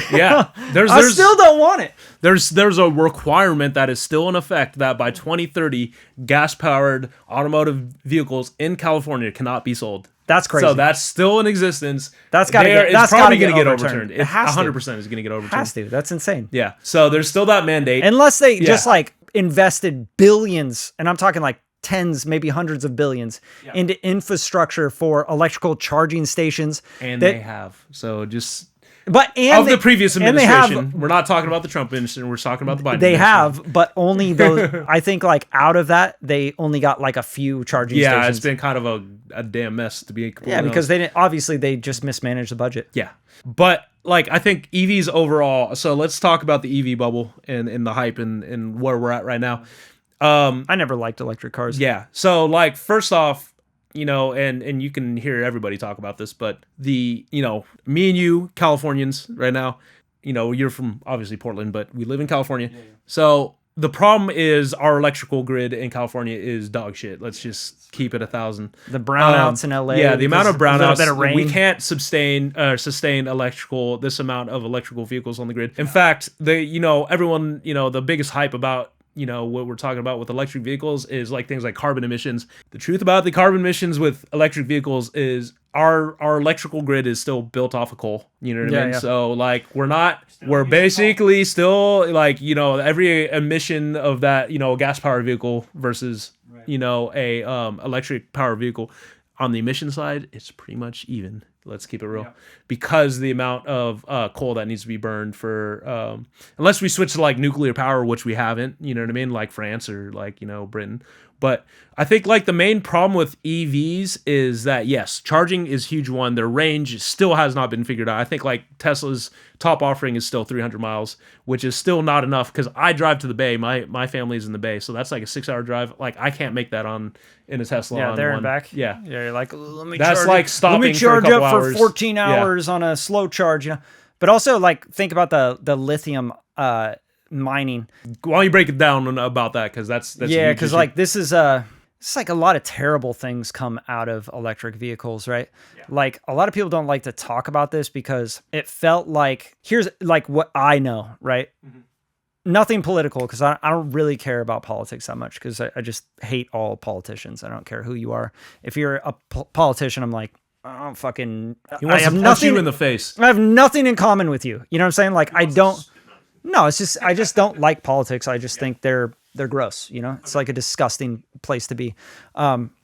Yeah. I still don't want it. There's a requirement that is still in effect that by 2030, gas-powered automotive vehicles in California cannot be sold. That's crazy. So that's still in existence. That's got to get It's probably going to get overturned. It has 100% is going to get overturned. It has to. That's insane. Yeah. So there's still that mandate. Unless they just like invested billions, and I'm talking like tens, maybe hundreds of billions into infrastructure for electrical charging stations. And they have. So just... the previous administration, we're not talking about the Trump administration, we're talking about the Biden administration. They have, but only those, I think like out of that, they only got like a few charging stations. Yeah, it's been kind of a damn mess to be completely honest. Because they just mismanaged the budget. Yeah. But like, I think EVs overall, so let's talk about the EV bubble and the hype and where we're at right now. I never liked electric cars. Yeah. So like, first off, and you can hear everybody talk about this, but me and you, Californians right now, you're from obviously Portland, but we live in California. Yeah. So the problem is our electrical grid in California is dog shit. Let's just keep it 1,000. The brownouts in LA. Yeah, the amount of brownouts. Bit of rain. We can't sustain this amount of electrical vehicles on the grid. In fact, everyone, the biggest hype about what we're talking about with electric vehicles is like things like carbon emissions. The truth about the carbon emissions with electric vehicles is our electrical grid is still built off of coal. You know what I mean? Yeah. So like we're basically still like, every emission of that, a gas powered vehicle versus, a electric powered vehicle on the emission side, it's pretty much even. Let's keep it real, because the amount of coal that needs to be burned for, unless we switch to like nuclear power, which we haven't, you know what I mean? Like France or like, Britain. But I think like the main problem with EVs is that, yes, charging is a huge one. Their range still has not been figured out. I think like Tesla's top offering is still 300 miles, which is still not enough because I drive to the Bay. My family's in the Bay. So that's like a 6-hour drive. Like I can't make that in a Tesla. Yeah, there and back. Yeah. Yeah, you're like, let me that's charge like stopping let me charge for a couple up hours. For 14 hours on a slow charge, But also like think about the lithium mining. Why don't you break it down about that? Because that's because like this is it's like a lot of terrible things come out of electric vehicles, right? Yeah. Like a lot of people don't like to talk about this because it felt like, here's like what I know, right? Mm-hmm. Nothing political, because I don't really care about politics that much, because I just hate all politicians. I don't care who you are. If you're a politician, I'm like, I don't fucking... He wants to punch you in the face. I have nothing in common with you. You know what I'm saying? Like, I don't... No, it's just, I just don't like politics. I just think they're gross, It's like a disgusting place to be.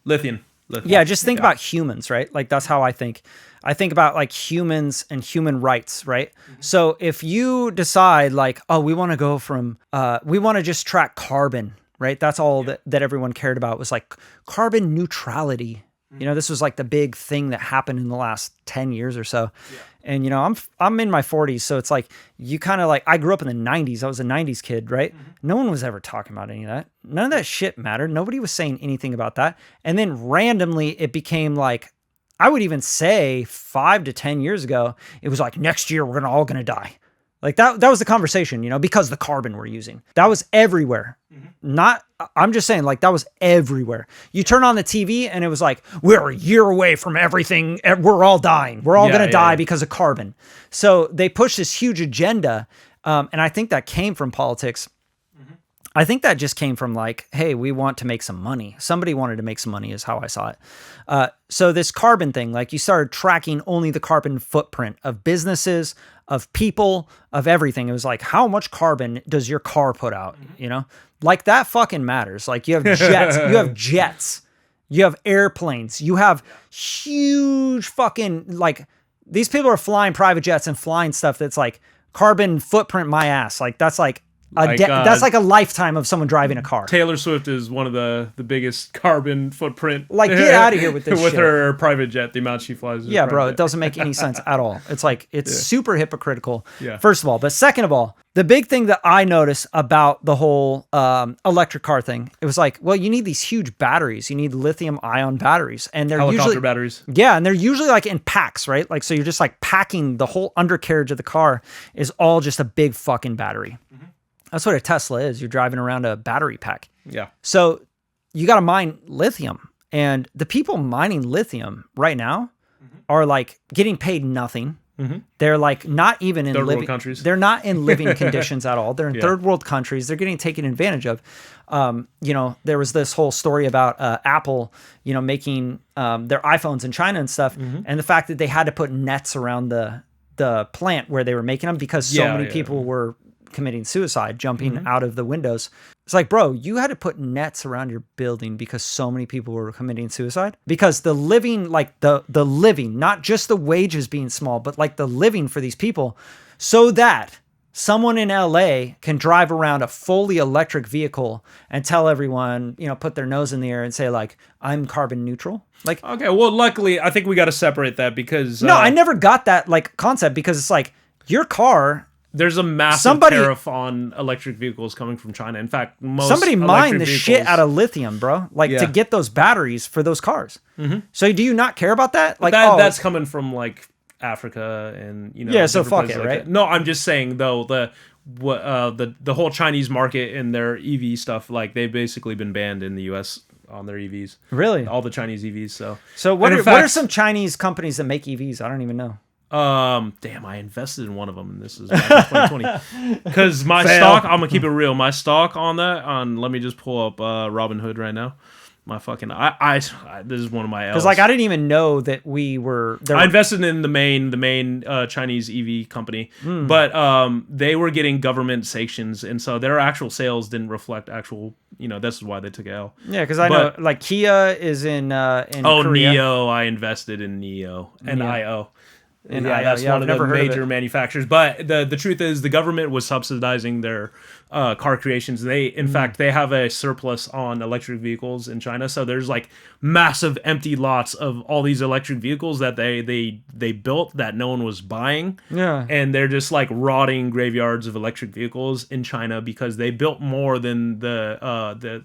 Lithium. Yeah, just think about humans, right? Like that's how I think. I think about like humans and human rights, right? Mm-hmm. So if you decide like, oh, we want to go from, we want to just track carbon, right? That's all that everyone cared about was like carbon neutrality. This was like the big thing that happened in the last 10 years or so. Yeah. And, I'm in my 40s. So it's like, you kind of like, I grew up in the 90s. I was a 90s kid, right? Mm-hmm. No one was ever talking about any of that. None of that shit mattered. Nobody was saying anything about that. And then randomly it became like, I would even say 5 to 10 years ago, it was like, next year, we're all going to die. Like that was the conversation, because the carbon we're using. That was everywhere. Mm-hmm. I'm just saying, like, that was everywhere. You turn on the TV and it was like, we're a year away from everything. We're all dying. We're all going to die because of carbon. So they pushed this huge agenda. And I think that came from politics. Mm-hmm. I think that just came from like, hey, we want to make some money. Somebody wanted to make some money is how I saw it. So this carbon thing, like you started tracking only the carbon footprint of businesses, of people, of everything. It was like, how much carbon does your car put out? You know, like that fucking matters. Like you have jets, you have airplanes, you have huge fucking, like these people are flying private jets and flying stuff that's like carbon footprint my ass. Like that's like, that's like a lifetime of someone driving a car. Taylor Swift is one of the biggest carbon footprint. Like, get out of here with this with shit. her private jet, the amount she flies. Yeah, bro, it doesn't make any sense at all. It's like, it's super hypocritical, Yeah. first of all. But second of all, the big thing that I noticed about the whole electric car thing, it was like, well, you need these huge batteries. You need lithium ion batteries. And they're Helicopter usually batteries. Yeah, and they're usually like in packs, right? Like, so you're just like packing the whole undercarriage of the car is all just a big fucking battery. That's what a Tesla is. You're driving around a battery pack. Yeah. So you got to mine lithium. And the people mining lithium right now are like getting paid nothing. They're like not even in third living world countries. They're not in living conditions at all. They're in third world countries. They're getting taken advantage of. You know, there was this whole story about Apple, you know, making their iPhones in China and stuff. And the fact that they had to put nets around the plant where they were making them because so many people were committing suicide, jumping out of the windows. It's like, bro, you had to put nets around your building because so many people were committing suicide. Because the living, like the living, not just the wages being small, but like the living for these people, so that someone in LA can drive around a fully electric vehicle and tell everyone, you know, put their nose in the air and say like, I'm carbon neutral. Like, Okay, well, luckily, I think we got to separate that because no, I never got that like concept because it's like your car. there's a massive tariff on electric vehicles coming from China. In fact, Somebody mined the shit out of lithium, bro, like to get those batteries for those cars. So do you not care about that? Like that's coming from like Africa and, you know. Yeah, so fuck places it, like right? that. No, I'm just saying though, the whole Chinese market and their EV stuff, like they've basically been banned in the US on their EVs. Really? All the Chinese EVs. So what are some Chinese companies that make EVs? I don't even know. Damn, I invested in one of them, and this is back in 2020. Because my stock, I'm gonna keep it real. My stock on that, let me just pull up Robinhood right now. My fucking, this is one of my L's. Because like I didn't even know that we were. I invested in the main Chinese EV company, but they were getting government sanctions, and so their actual sales didn't reflect actual. You know, this is why they took L. Yeah, because I know like Kia is in Korea. Neo. I invested in Neo and IO. And that's one I've of the never heard of major it. manufacturers. But the truth is, the government was subsidizing their car creations. They, in fact, they have a surplus on electric vehicles in China. So there's like massive empty lots of all these electric vehicles that they built that no one was buying. Yeah. And they're just like rotting graveyards of electric vehicles in China because they built more than the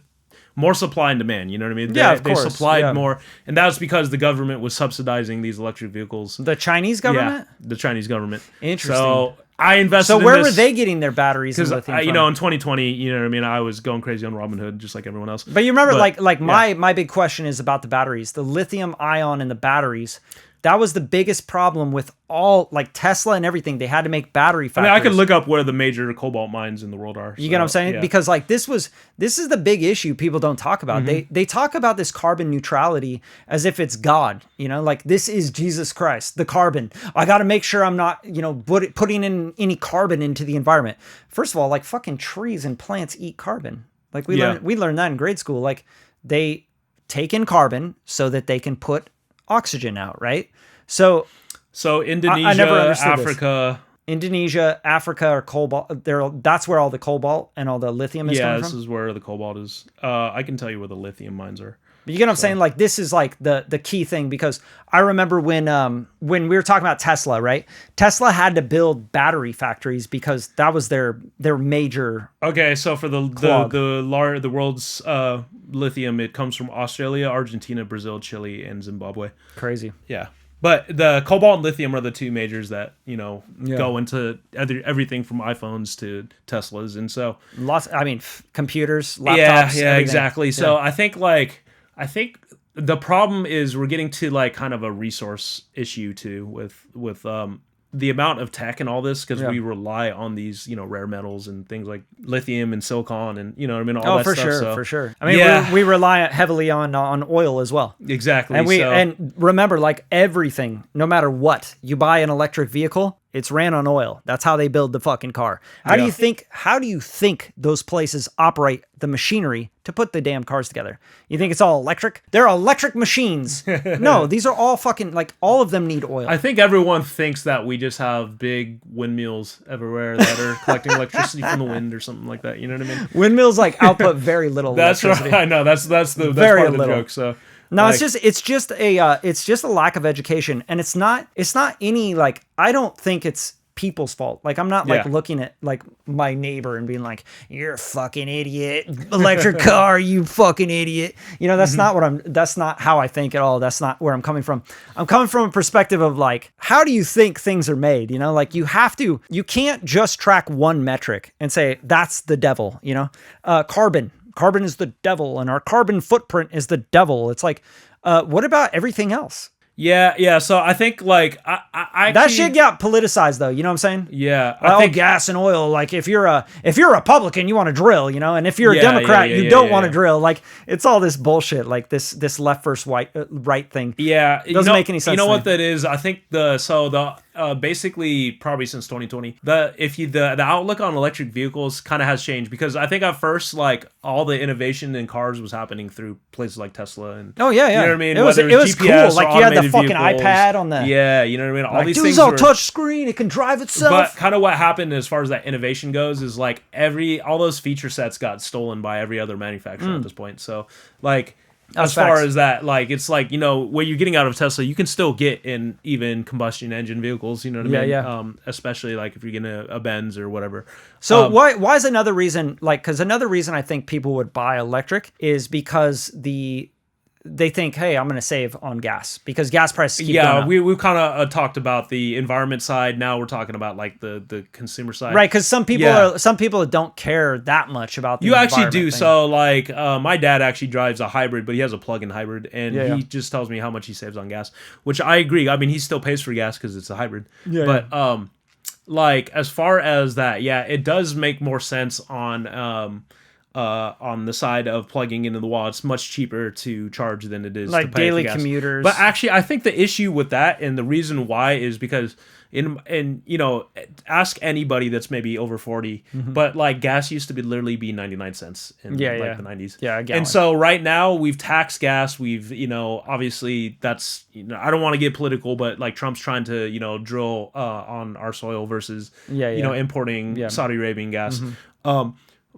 more supply and demand, you know what I mean? Yeah, they of course. supplied more, and that was because the government was subsidizing these electric vehicles. The Chinese government? Yeah, the Chinese government. Interesting. So I invested So in where this were they getting their batteries and lithium you from? know, in 2020, you know what I mean? I was going crazy on Robinhood, just like everyone else. But you remember, my big question is about the batteries. The lithium ion in the batteries, that was the biggest problem with all, like Tesla and everything. They had to make battery factories. I mean, I could look up where the major cobalt mines in the world are. You get what I'm saying? Yeah. Because like this is the big issue people don't talk about. They talk about this carbon neutrality as if it's God, you know, like this is Jesus Christ, the carbon. I got to make sure I'm not, you know, putting in any carbon into the environment. First of all, like fucking trees and plants eat carbon. Like we learned that in grade school. Like they take in carbon so that they can put oxygen out, right? So Indonesia, I never understood Africa. Indonesia, Africa are cobalt. That's where all the cobalt and all the lithium is coming from. Yeah, this is where the cobalt is. I can tell you where the lithium mines are. But you get what I'm saying? Like this is like the key thing, because I remember when we were talking about Tesla, right? Tesla had to build battery factories because that was their major. Okay, so for the world's lithium, it comes from Australia, Argentina, Brazil, Chile, and Zimbabwe. Crazy. Yeah. But the cobalt and lithium are the two majors that, you know, go into everything from iPhones to Teslas. And so computers, laptops. Yeah, exactly. So I think the problem is we're getting to like kind of a resource issue too with the amount of tech and all this, because Yeah. we rely on these, rare metals and things like lithium and silicon and, what I mean, all that for stuff. sure, So, for sure. I mean, yeah. we rely heavily on oil as well. Exactly. And and remember, like everything, no matter what, you buy an electric vehicle, it's ran on oil. That's how they build the fucking car. How do you think those places operate the machinery to put the damn cars together? You think it's all electric? They're electric machines. No, these are all fucking, like, all of them need oil. I think everyone thinks that we just have big windmills everywhere that are collecting electricity from the wind or something like that. You know what I mean? Windmills like output very little That's electricity. right. I know. That's Very part of the little. joke. So No, like, it's just a lack of education, and it's not any, like, I don't think it's people's fault. Like, I'm not like looking at like my neighbor and being like, "You're a fucking idiot, electric car, you fucking idiot." That's that's not how I think at all. That's not where I'm coming from. I'm coming from a perspective of like, how do you think things are made? Like you can't just track one metric and say that's the devil. Carbon is the devil, and our carbon footprint is the devil. It's like, what about everything else? Yeah. So I think like I that shit got politicized though. You know what I'm saying? Yeah. I think gas and oil. Like if you're a Republican, you want to drill. And if you're a Democrat, you don't want to drill. Like it's all this bullshit. Like this left versus right thing. Yeah, it doesn't make any sense. You know what that is? I think basically probably since 2020, the outlook on electric vehicles kind of has changed, because I think at first like all the innovation in cars was happening through places like Tesla and you know what I mean. It was GPS cool. Like you had the fucking iPad on the you know what I mean. All like, these dude, things it's all were, touch screen. It can drive itself. But kind of what happened as far as that innovation goes is like all those feature sets got stolen by every other manufacturer at this point. So like. As far as that, like, it's like, what you're getting out of Tesla, you can still get in even combustion engine vehicles, you know what I mean? Yeah. Especially, like, if you're getting a Benz or whatever. So why is another reason, like, because another reason I think people would buy electric is because they think, hey, I'm going to save on gas because gas prices keep going up. We've kind of talked about the environment side. Now we're talking about like the consumer side, right? Because some people don't care that much about the environment actually do. thing. So like my dad actually drives a hybrid, but he has a plug-in hybrid, and he just tells me how much he saves on gas, which I agree. I mean, he still pays for gas because it's a hybrid. But like as far as that, it does make more sense on the side of plugging into the wall. It's much cheaper to charge than it is like to pay daily for gas. commuters. But actually, I think the issue with that and the reason why is because ask anybody that's maybe over 40, but like gas used to literally be 99 cents in the 90s. Yeah, and so right now we've taxed gas. We've obviously that's I don't want to get political, but like Trump's trying to drill on our soil versus importing Saudi Arabian gas.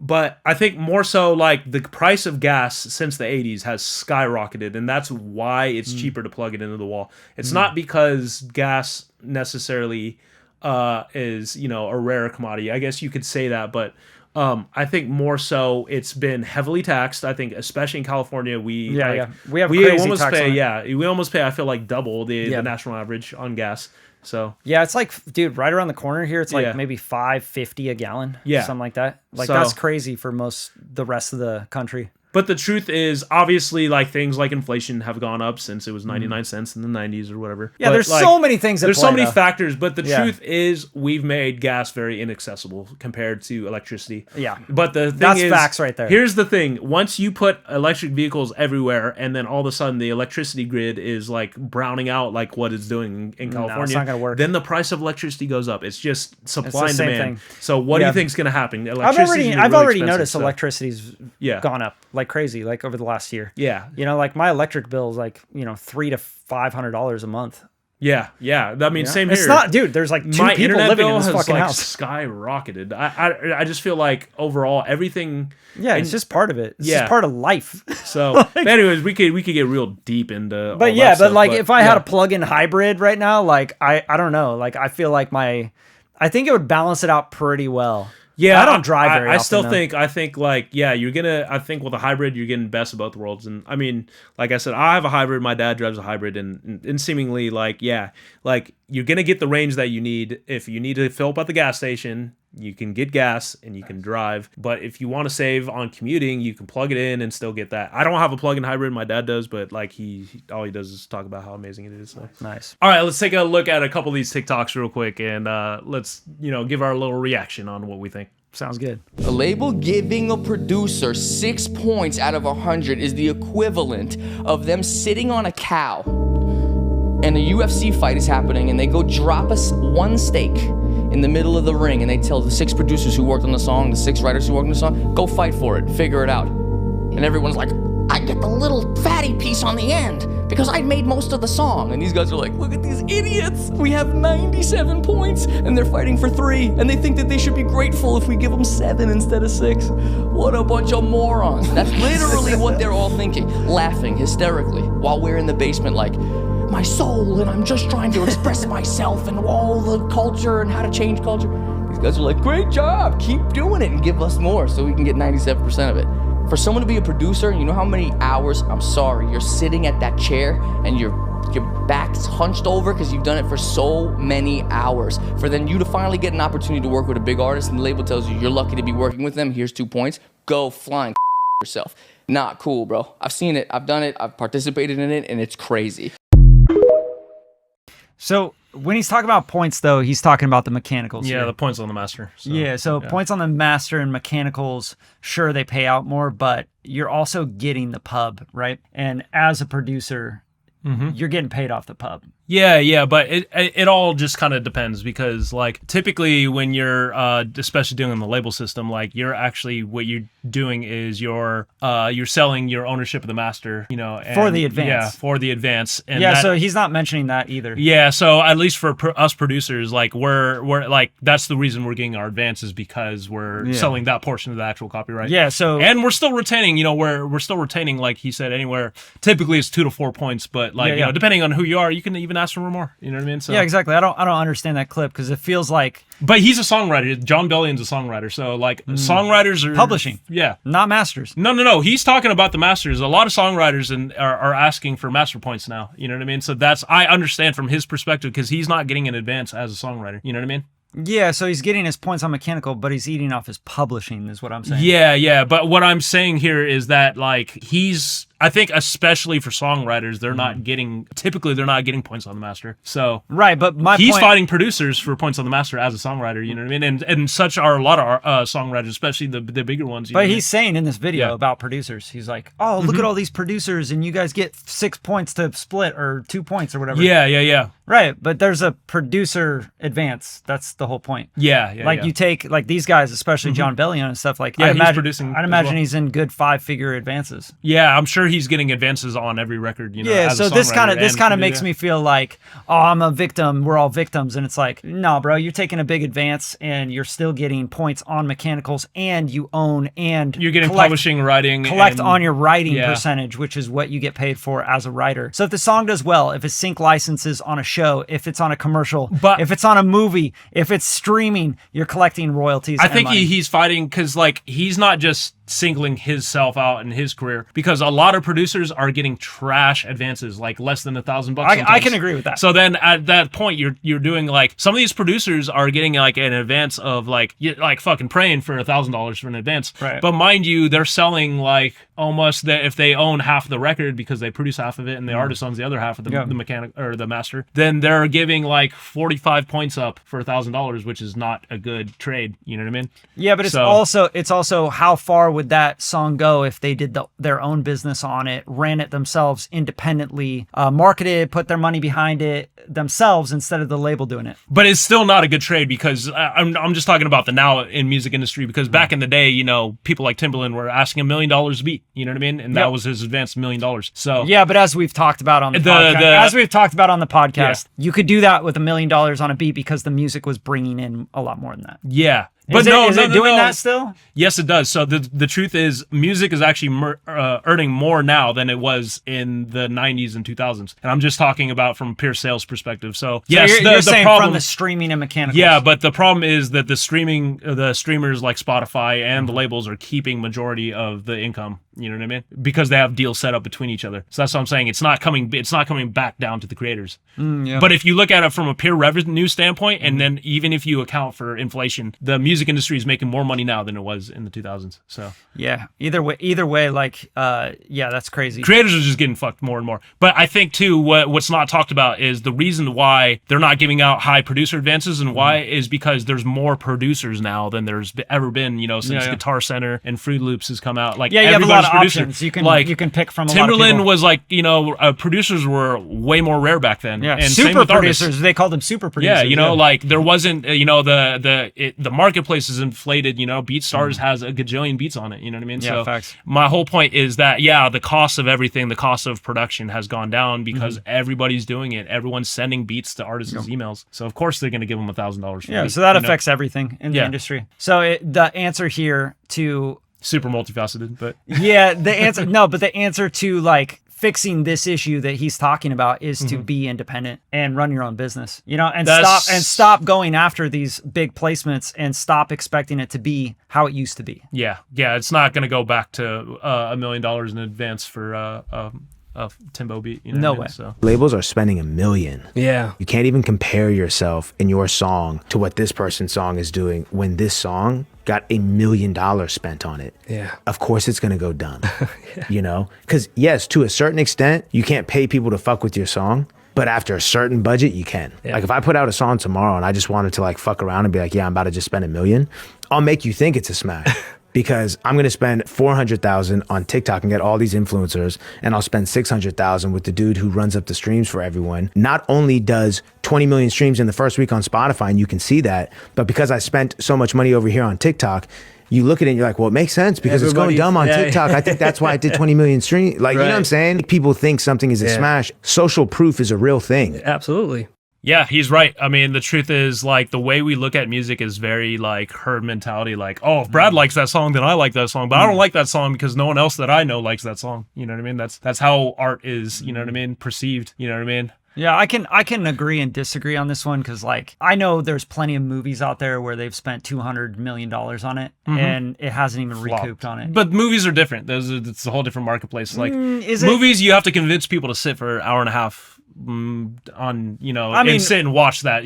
But I think more so like the price of gas since the 80s has skyrocketed, and that's why it's cheaper to plug it into the wall. It's not because gas necessarily is a rare commodity. I guess you could say that, but I think more so it's been heavily taxed. I think especially in California, we have crazy almost tax pay we almost pay I feel like double the national average on gas. So it's like, dude, right around the corner here, it's like maybe $5.50 a gallon, something like that. Like that's crazy for the rest of the country. But the truth is, obviously, like things like inflation have gone up since it was 99 cents in the 90s or whatever. Yeah, but, there's so many things. There's so many factors, but the truth is, we've made gas very inaccessible compared to electricity. Yeah, but the thing that's is, facts right there. Here's the thing: once you put electric vehicles everywhere, and then all of a sudden the electricity grid is like browning out, like what it's doing in California, it's not gonna work. Then the price of electricity goes up. It's just supply and demand. So what do you think is going to happen? I've already noticed electricity's gone up like crazy, like over the last year. Like my electric bill is like $300 to $500 a month. Yeah. I mean, same here. It's not, dude. There's like two people living in this fucking house. Skyrocketed. I just feel like overall everything. Yeah, it's just part of it. It's just part of life. So, but anyways, we could get real deep into. But all that stuff, like if I had a plug-in hybrid right now, like I don't know, like I feel like I think it would balance it out pretty well. Yeah, I don't drive very often. I think like, I think with a hybrid, you're getting best of both worlds. And I mean, like I said, I have a hybrid. My dad drives a hybrid, and seemingly like, like you're going to get the range that you need. If you need to fill up at the gas station, you can get gas and you can drive. But if you want to save on commuting, you can plug it in and still get that. I don't have a plug-in hybrid. My dad does, but like all he does is talk about how amazing it is. So. Nice. All right, let's take a look at a couple of these TikToks real quick, and let's give our little reaction on what we think. Sounds good. A label giving a producer 6 points out of 100 is the equivalent of them sitting on a cow and a UFC fight is happening and they go drop us one steak in the middle of the ring and they tell the 6 producers who worked on the song, the 6 writers who worked on the song, go fight for it, figure it out. And everyone's like, I get the little fatty piece on the end because I made most of the song. And these guys are like, look at these idiots. We have 97 points and they're fighting for 3. And they think that they should be grateful if we give them 7 instead of 6. What a bunch of morons. That's literally what they're all thinking, laughing hysterically while we're in the basement like, my soul, and I'm just trying to express myself and all the culture and how to change culture. These guys are like, great job, keep doing it and give us more so we can get 97% of it. For someone to be a producer, you know how many hours, I'm sorry, you're sitting at that chair and your back's hunched over because you've done it for so many hours. For then you to finally get an opportunity to work with a big artist and the label tells you you're lucky to be working with them, here's 2 points, go flying yourself. Not cool, bro. I've seen it, I've done it, I've participated in it, and it's crazy. So when he's talking about points, though, he's talking about the mechanicals. Yeah, here. the points on the master. So points on the master and mechanicals, sure, they pay out more, but you're also getting the pub, right? And as a producer, you're getting paid off the pub. Yeah, but it all just kind of depends because like typically when you're especially doing the label system, like you're actually what you're doing is you're selling your ownership of the master, and, for the advance. Yeah, for the advance. And so he's not mentioning that either. Yeah, so at least for us producers, like we're like that's the reason we're getting our advance is because we're selling that portion of the actual copyright. Yeah, so and we're still retaining, we're still retaining like he said anywhere. Typically it's 2 to 4 points, but like depending on who you are, you can even ask for more. You know what I mean? So yeah, exactly. I don't understand that clip because it feels like. But he's a songwriter. John Bellion's a songwriter. So like songwriters are publishing. Yeah, not masters. No. He's talking about the masters. A lot of songwriters are asking for master points now. You know what I mean? So I understand from his perspective because he's not getting an advance as a songwriter. You know what I mean? Yeah, so he's getting his points on mechanical, but he's eating off his publishing, is what I'm saying. Yeah. But what I'm saying here is that like I think especially for songwriters, they're not getting points on the master. So right, but he's fighting producers for points on the master as a songwriter. You know what I mean? And such are a lot of songwriters, especially the bigger ones. But he's saying in this video about producers, he's like, "Oh, look at all these producers, and you guys get 6 points to split or 2 points or whatever." Yeah. Right, but there's a producer advance. That's the whole point. Yeah. You take like these guys, especially John Bellion and stuff. Like, he's producing. I'd imagine he's in good 5-figure advances. Yeah, I'm sure he's getting advances on every record. Yeah, so this kind of makes me feel like, oh, I'm a victim. We're all victims, and it's like, no, bro, you're taking a big advance, and you're still getting points on mechanicals, and you own and you're getting publishing, writing, collect on your writing percentage, which is what you get paid for as a writer. So if the song does well, if it's sync licenses on a show, if it's on a commercial, if it's on a movie, if it's streaming, you're collecting royalties. I think he's fighting because like he's not just singling himself out in his career because a lot of producers are getting trash advances like less than $1,000. I can agree with that. So then at that point you're doing like some of these producers are getting like an advance of like fucking praying for $1,000 for an advance. Right. But mind you, they're selling like almost that if they own half of the record because they produce half of it and the artist owns the other half of the mechanic or the master, then they're giving like 45 points up for $1,000, which is not a good trade. You know what I mean? Yeah, but it's also how far would that song go if they did their own business on it, ran it themselves independently, marketed, put their money behind it themselves instead of the label doing it. But it's still not a good trade because I'm just talking about the now in music industry because back in the day, people like Timbaland were asking $1 million a beat. You know what I mean? And that was his advance $1 million. So yeah, but as we've talked about on the podcast, you could do that with $1 million on a beat because the music was bringing in a lot more than that. Yeah. But is it doing that still? Yes, it does. So the truth is, music is actually earning more now than it was in the 90s and 2000s. And I'm just talking about from pure sales perspective. So yes, you're saying from the streaming and mechanicals. Yeah, but the problem is that the streamers like Spotify and the labels are keeping majority of the income. You know what I mean? Because they have deals set up between each other. So that's what I'm saying. It's not coming back down to the creators. Yeah. But if you look at it from a pure revenue standpoint, and then even if you account for inflation, the music industry is making more money now than it was in the 2000s. So yeah, either way, like, yeah, that's crazy. Creators are just getting fucked more and more. But I think too, what's not talked about is the reason why they're not giving out high producer advances, and why is because there's more producers now than there's ever been. Since Guitar Center and Fruit Loops has come out. Like, yeah, you have a lot of producer. options. You can pick from. Timberland a lot of was like, producers were way more rare back then. Yeah, and super same with producers. artists. They called them super producers. Yeah, like there wasn't, the marketplace is inflated. BeatStars has a gajillion beats on it. You know what I mean? Yeah, so facts. My whole point is that the cost of everything, the cost of production has gone down because everybody's doing it. Everyone's sending beats to artists' emails. So of course they're going to give them $1,000 for beat, so that affects everything in the industry. So the answer here to super multifaceted, but the answer to like fixing this issue that he's talking about is to be independent and run your own business, and stop going after these big placements and stop expecting it to be how it used to be. Yeah. It's not going to go back to $1 million in advance for a Timbo beat. No way. So. Labels are spending $1 million. Yeah. You can't even compare yourself and your song to what this person's song is doing when this song got $1 million spent on it. Yeah. Of course it's gonna go dumb. Because yes, to a certain extent, you can't pay people to fuck with your song, but after a certain budget, you can. Yeah. Like if I put out a song tomorrow and I just wanted to like fuck around and be like, yeah, I'm about to just spend $1 million, I'll make you think it's a smash. Because I'm going to spend $400,000 on TikTok and get all these influencers, and I'll spend $600,000 with the dude who runs up the streams for everyone. Not only does 20 million streams in the first week on Spotify, and you can see that, but because I spent so much money over here on TikTok, you look at it and you're like, well, it makes sense because it's going dumb on TikTok. I think that's why I did 20 million streams. Like, you know what I'm saying? People think something is a smash. Social proof is a real thing. Absolutely. Yeah, he's right. I mean, the truth is, like, the way we look at music is very, like, herd mentality. Like, oh, if Brad likes that song, then I like that song. But I don't like that song because no one else that I know likes that song. You know what I mean? That's how art is, you know what I mean? Perceived, you know what I mean? Yeah, I can agree and disagree on this one because, like, I know there's plenty of movies out there where they've spent $200 million on it and it hasn't even recouped on it. But movies are different. It's a whole different marketplace. Like, movies, you have to convince people to sit for an hour and a half on, and sit and watch that.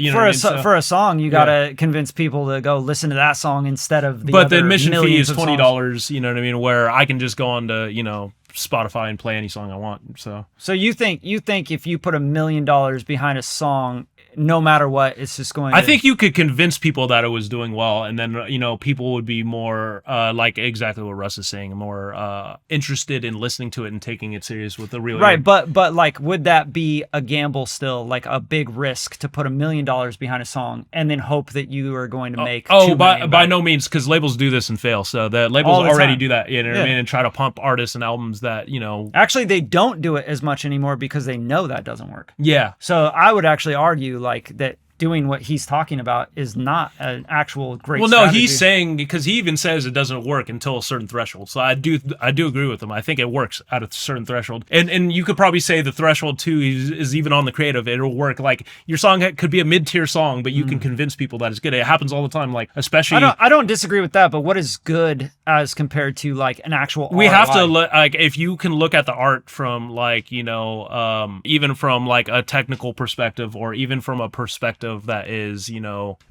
For a song, you gotta convince people to go listen to that song instead of the. But the admission fee is $20. $20. You know what I mean? Where I can just go on to Spotify and play any song I want. So you think if you put $1 million behind a song, no matter what, it's just going. I think you could convince people that it was doing well, and then people would be more like exactly what Russ is saying, more interested in listening to it and taking it serious with the real. Right, but like, would that be a gamble still, like a big risk to put $1 million behind a song and then hope that you are going to make? By no means, because labels do this and fail. So the labels already do that, you know what I mean, and try to pump artists and albums that Actually, they don't do it as much anymore because they know that doesn't work. Yeah. So I would actually argue like that doing what he's talking about is not an actual great strategy. He's saying, because he even says it doesn't work until a certain threshold. So I do agree with him. I think it works at a certain threshold. And you could probably say the threshold too is even on the creative. It'll work. Like, your song could be a mid-tier song, but you can convince people that it's good. It happens all the time. Like, especially I don't disagree with that, but what is good as compared to like an actual we ROI? have to look, like, if you can look at the art from like even from like a technical perspective, or even from a perspective that is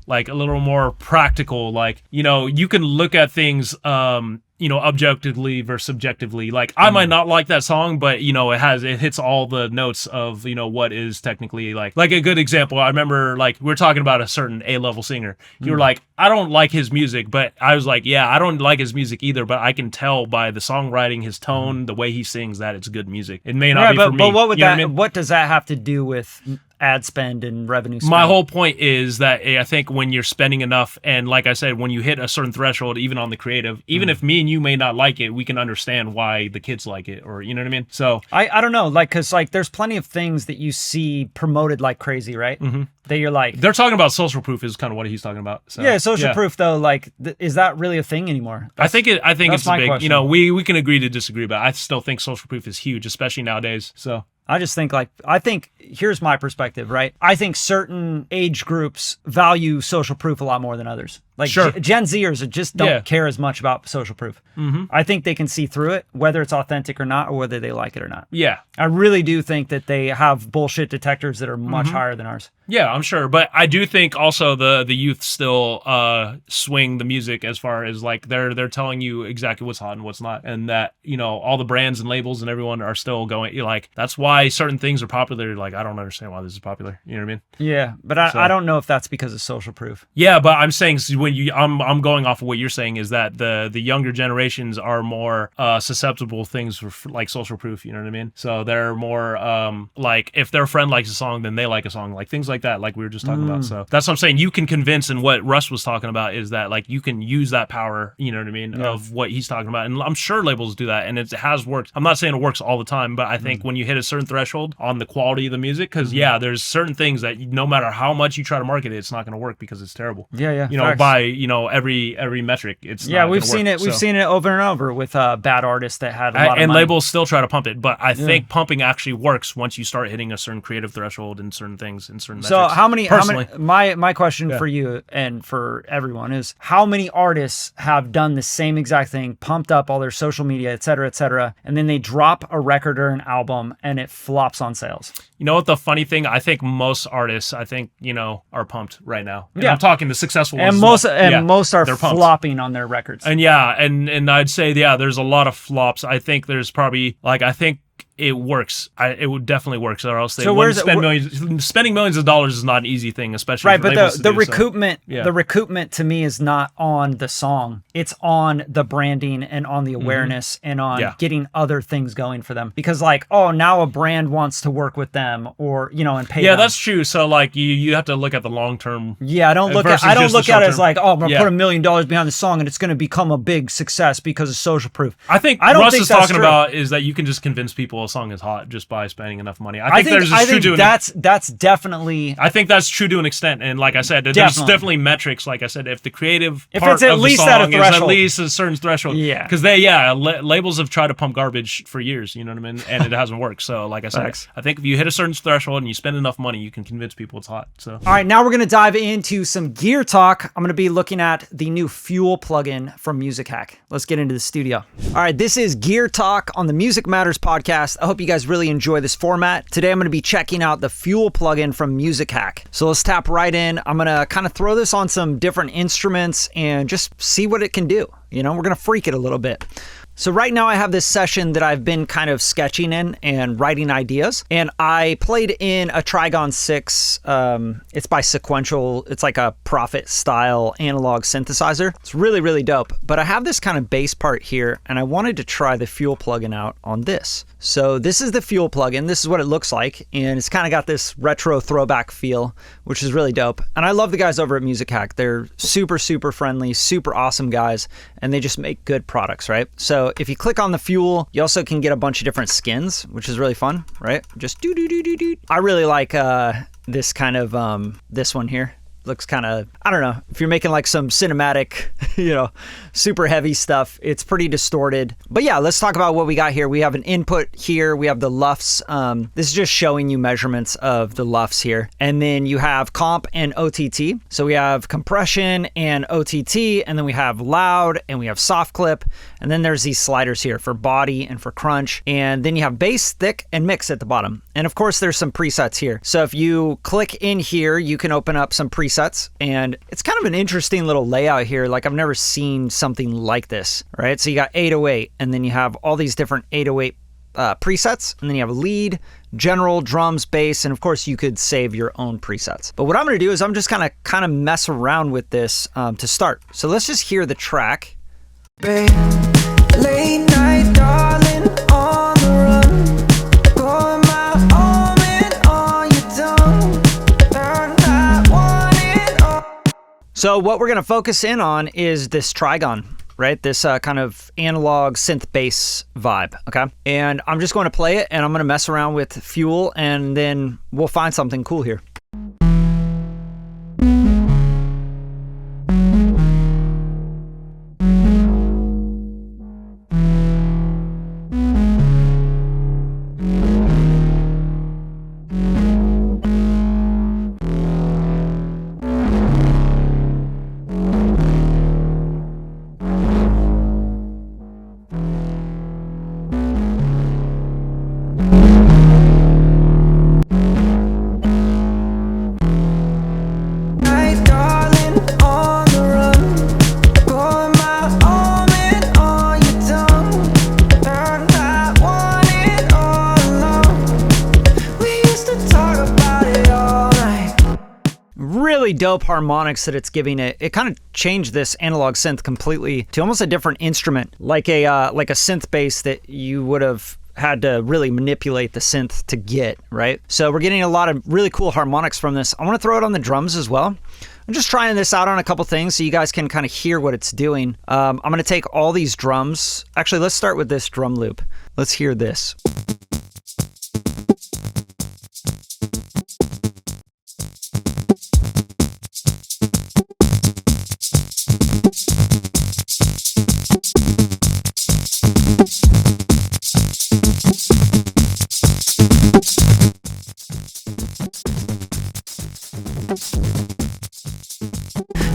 like a little more practical, like you can look at things objectively versus subjectively. Like, I might not like that song, but it hits all the notes of what is technically like a good example. I remember, like, we're talking about a certain A-level singer. You were like, I don't like his music, but I was like, yeah, I don't like his music either, but I can tell by the songwriting, his tone, the way he sings, that it's good music. It may not be for me. But what would that? What does that have to do with ad spend and revenue spend? My whole point is that I think when you're spending enough, and like I said, when you hit a certain threshold, even on the creative, even if me and you may not like it, we can understand why the kids like it, or you know what I mean? So I don't know, like, because like there's plenty of things that you see promoted like crazy, right? That you're like, they're talking about social proof is kind of what he's talking about. So, yeah, social proof though, like is that really a thing anymore? I think it's a big question. we can agree to disagree, but I still think social proof is huge, especially nowadays. So I just think here's my perspective, right? I think certain age groups value social proof a lot more than others. Like Sure. Gen Zers just don't Yeah. care as much about social proof. I think they can see through it, whether it's authentic or not, or whether they like it or not. Yeah. I really do think that they have bullshit detectors that are much higher than ours. Yeah, I'm sure, but I do think also the youth still swing the music as far as like they're telling you exactly what's hot and what's not, and that all the brands and labels and everyone are still going like that's why certain things are popular. Like I don't understand why this is popular. You know what I mean? Yeah, but I don't know if that's because of social proof. Yeah, but I'm saying I'm going off of what you're saying is that the younger generations are more susceptible things for like social proof. You know what I mean? So they're more like if their friend likes a song, then they like a song, like things like that, like we were just talking about. So that's what I'm saying. You can convince, and what Russ was talking about is that like you can use that power. You know what I mean? Yeah. Of what he's talking about, and I'm sure labels do that, and it has worked. I'm not saying it works all the time, but I think when you hit a certain threshold on the quality of the music, because there's certain things that no matter how much you try to market it, it's not going to work because it's terrible. Yeah. Facts. By every metric, it's not we've gonna seen work. it. We've seen it over and over with bad artists that had a lot of and money. labels still try to pump it, but I think pumping actually works once you start hitting a certain creative threshold and certain things and certain So metrics. how many? Personally, My question for you and for everyone is how many artists have done the same exact thing, pumped up all their social media, et cetera, and then they drop a record or an album and it flops on sales. you know what the funny thing? I think most artists, are pumped right now. And Yeah. I'm talking the successful ones. And as most well. most are they're pumped. flopping on their records. And and I'd say there's a lot of flops. I think there's probably it works. It would definitely work, or else they So wouldn't where's it- spend millions. Spending millions of dollars is not an easy thing, especially Right, for but labels to the do, so. recoupment, Yeah. the recoupment to me is not on the song. It's on the branding and on the awareness and on Yeah. getting other things going for them. Because now a brand wants to work with them or and pay Yeah, them. that's true. So you have to look at the long term. Yeah, I don't look versus at just the it as short-term. like, I'm gonna Yeah. put $1 million behind the song and it's gonna become a big success because of social proof. I think I don't Russ think is that's talking true. about is that you can just convince people a song is hot just by spending enough money. I think that's definitely. I think that's true to an extent, and like I said, there's definitely metrics. Like I said, if the creative If part it's at of the least song at a is at threshold. least a certain threshold, Yeah. because labels have tried to pump garbage for years, you know what I mean, and it hasn't worked. So like I said, Facts. I think if you hit a certain threshold and you spend enough money, you can convince people it's hot. So All right, now we're gonna dive into some gear talk. I'm gonna be looking at the new Fuel plugin from Musik Hack. Let's get into the studio. All right, this is Gear Talk on the Music Matters podcast. I hope you guys really enjoy this format. Today I'm gonna be checking out the Fuel plugin from Musik Hack. So let's tap right in. I'm gonna kind of throw this on some different instruments and just see what it can do. We're gonna freak it a little bit. So right now I have this session that I've been kind of sketching in and writing ideas. And I played in a Trigon 6. It's by Sequential. It's like a Prophet style analog synthesizer. It's really, really dope. But I have this kind of bass part here and I wanted to try the Fuel plugin out on this. So this is the Fuel plugin. This is what it looks like. And it's kind of got this retro throwback feel, which is really dope. And I love the guys over at Musik Hack. They're super, super friendly, super awesome guys. And they just make good products, right? So if you click on the Fuel, you also can get a bunch of different skins, which is really fun, right? Just do. I really like this kind of, this one here. Looks kind of, I don't know, if you're making like some cinematic, super heavy stuff, it's pretty distorted. But yeah, let's talk about what we got here. We have an input here. We have the LUFS. This is just showing you measurements of the LUFS here. And then you have comp and OTT. So we have compression and OTT, and then we have loud and we have soft clip. And then there's these sliders here for body and for crunch. And then you have bass, thick, and mix at the bottom. And of course, there's some presets here. So if you click in here, you can open up some presets. And it's kind of an interesting little layout here. Like I've never seen something like this, right? So you got 808, and then you have all these different 808 presets, and then you have lead, general, drums, bass, and of course you could save your own presets. But what I'm going to do is I'm just kind of mess around with this to start. So let's just hear the track. Babe, late night, darling, on the run. Going my arm in on your tongue. Turn that one in on. So what we're going to focus in on is this trigon, right? This kind of analog synth bass vibe, okay? And I'm just going to play it and I'm going to mess around with Fuel and then we'll find something cool here. really dope harmonics that it's giving it. It kind of changed this analog synth completely to almost a different instrument, like a synth bass that you would have had to really manipulate the synth to get, right? So we're getting a lot of really cool harmonics from this. I want to throw it on the drums as well. I'm just trying this out on a couple things so you guys can kind of hear what it's doing. I'm going to take all these drums. Actually, let's start with this drum loop. Let's hear this.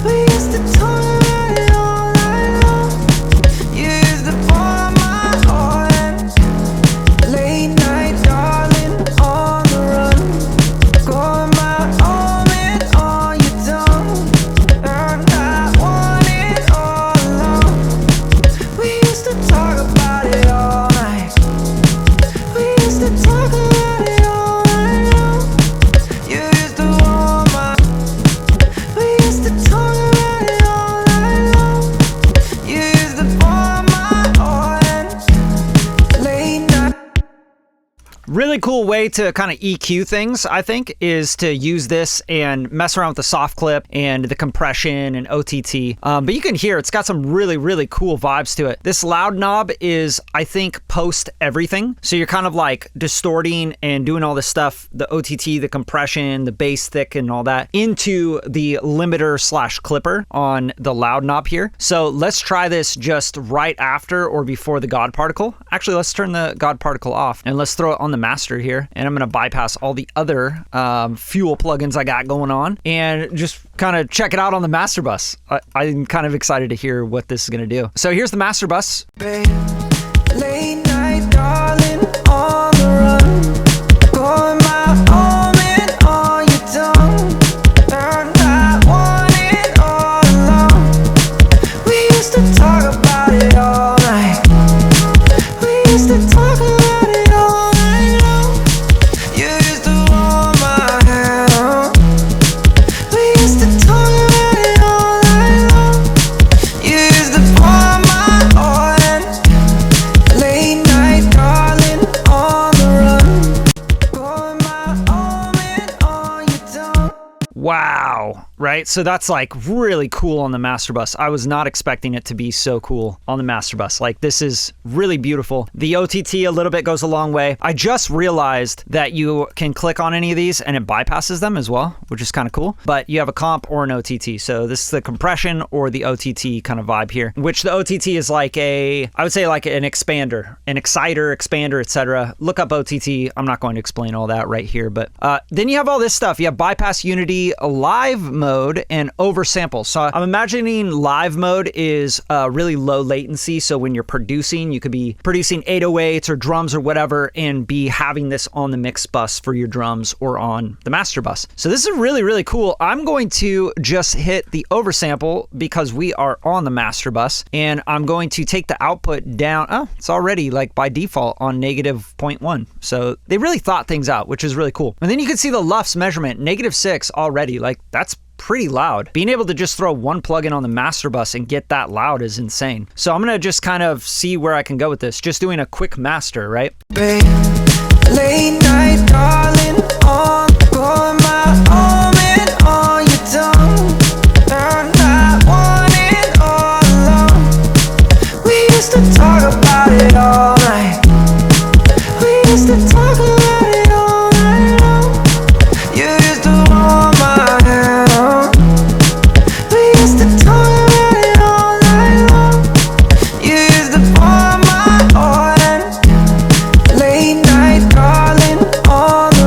We used to talk about it all night long. You used to pour my heart. Late night, darling, on the run. Going my home and all you done. And I want it all along. We used to talk about it all night. We used to talk about it all night long. You used to want my. We used to talk about it all night long. You used to pour my heart. Late night. Really cool way to kind of EQ things, I think, is to use this and mess around with the soft clip and the compression and OTT. But you can hear it's got some really, really cool vibes to it. This loud knob is, I think, post everything. So you're kind of like distorting and doing all this stuff, the OTT, the compression, the bass thick and all that into the limiter / clipper on the loud knob here. So let's try this just right after or before the God particle. Actually, let's turn the God particle off and let's throw it on the master here. And I'm going to bypass all the other fuel plugins I got going on and just kind of check it out on the master bus. I'm kind of excited to hear what this is going to do. So here's the master bus. Babe, late night, darling, on the run. Going my home and all you done. And I want it all along. We used to talk about it all night. We used to talk about it all night long. You used to hold my hand. We used to talk about it all night long. You used to pour my heart. Late night, darling, on the run. Going my home and all you done. Wow. Right? So that's like really cool on the master bus. I was not expecting it to be so cool on the master bus. Like this is really beautiful. The OTT a little bit goes a long way. I just realized that you can click on any of these and it bypasses them as well, which is kind of cool. But you have a comp or an OTT. So this is the compression or the OTT kind of vibe here, which the OTT is like I would say like an expander, an exciter, expander, etc. Look up OTT. I'm not going to explain all that right here, but then you have all this stuff. You have bypass unity, a live mode, and oversample. So I'm imagining live mode is really low latency. So when you're producing, you could be producing 808s or drums or whatever and be having this on the mix bus for your drums or on the master bus. So this is really, really cool. I'm going to just hit the oversample because we are on the master bus and I'm going to take the output down. Oh, it's already like by default on -0.1. So they really thought things out, which is really cool. And then you can see the LUFS measurement, -6 already. Like that's pretty loud. Being able to just throw one plugin on the master bus and get that loud is insane. So I'm gonna just kind of see where I can go with this. Just doing a quick master, right? Babe, late night, darling, on. Going my home and all you done. And I want it all along. We used to talk about it all night. We used to talk about it all night long. You used to hold my hand. We used to talk about it all night long. You used to pour my heart. Late night, darling, on the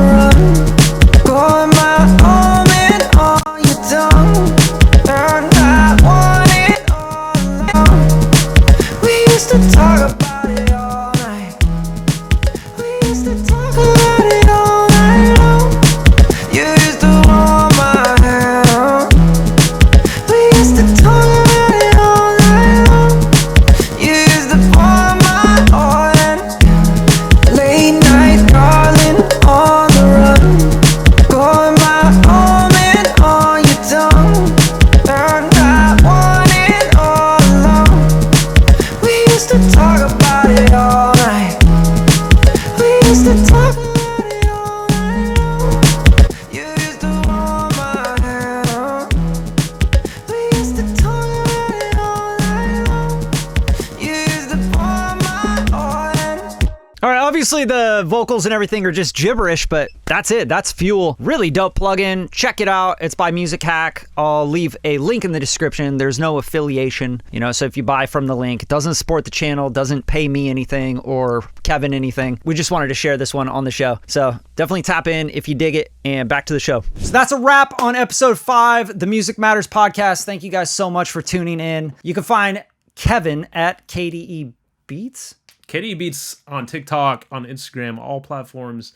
Obviously, the vocals and everything are just gibberish, but that's it. That's Fuel. Really dope plugin. Check it out. It's by Musik Hack. I'll leave a link in the description. There's no affiliation, you know, so if you buy from the link, it doesn't support the channel, doesn't pay me anything or Kevin anything. We just wanted to share this one on the show. So definitely tap in if you dig it, and back to the show. So that's a wrap on episode 5, the Music Matters podcast. Thank you guys so much for tuning in. You can find Kevin at KDE Beats. KDE Beats on TikTok, on Instagram, all platforms.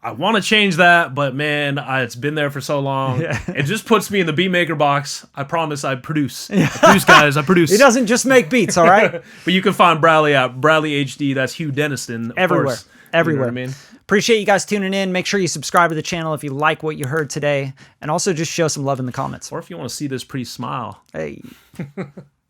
I want to change that, but man, it's been there for so long. Yeah. It just puts me in the beat maker box. I promise I produce. I produce, guys. I produce. He doesn't just make beats, all right? But you can find Bradley at Bradley HD. That's Hugh Denniston. Everywhere. Course. Everywhere. You know what I mean? Appreciate you guys tuning in. Make sure you subscribe to the channel if you like what you heard today. And also just show some love in the comments. Or if you want to see this pretty smile. Hey.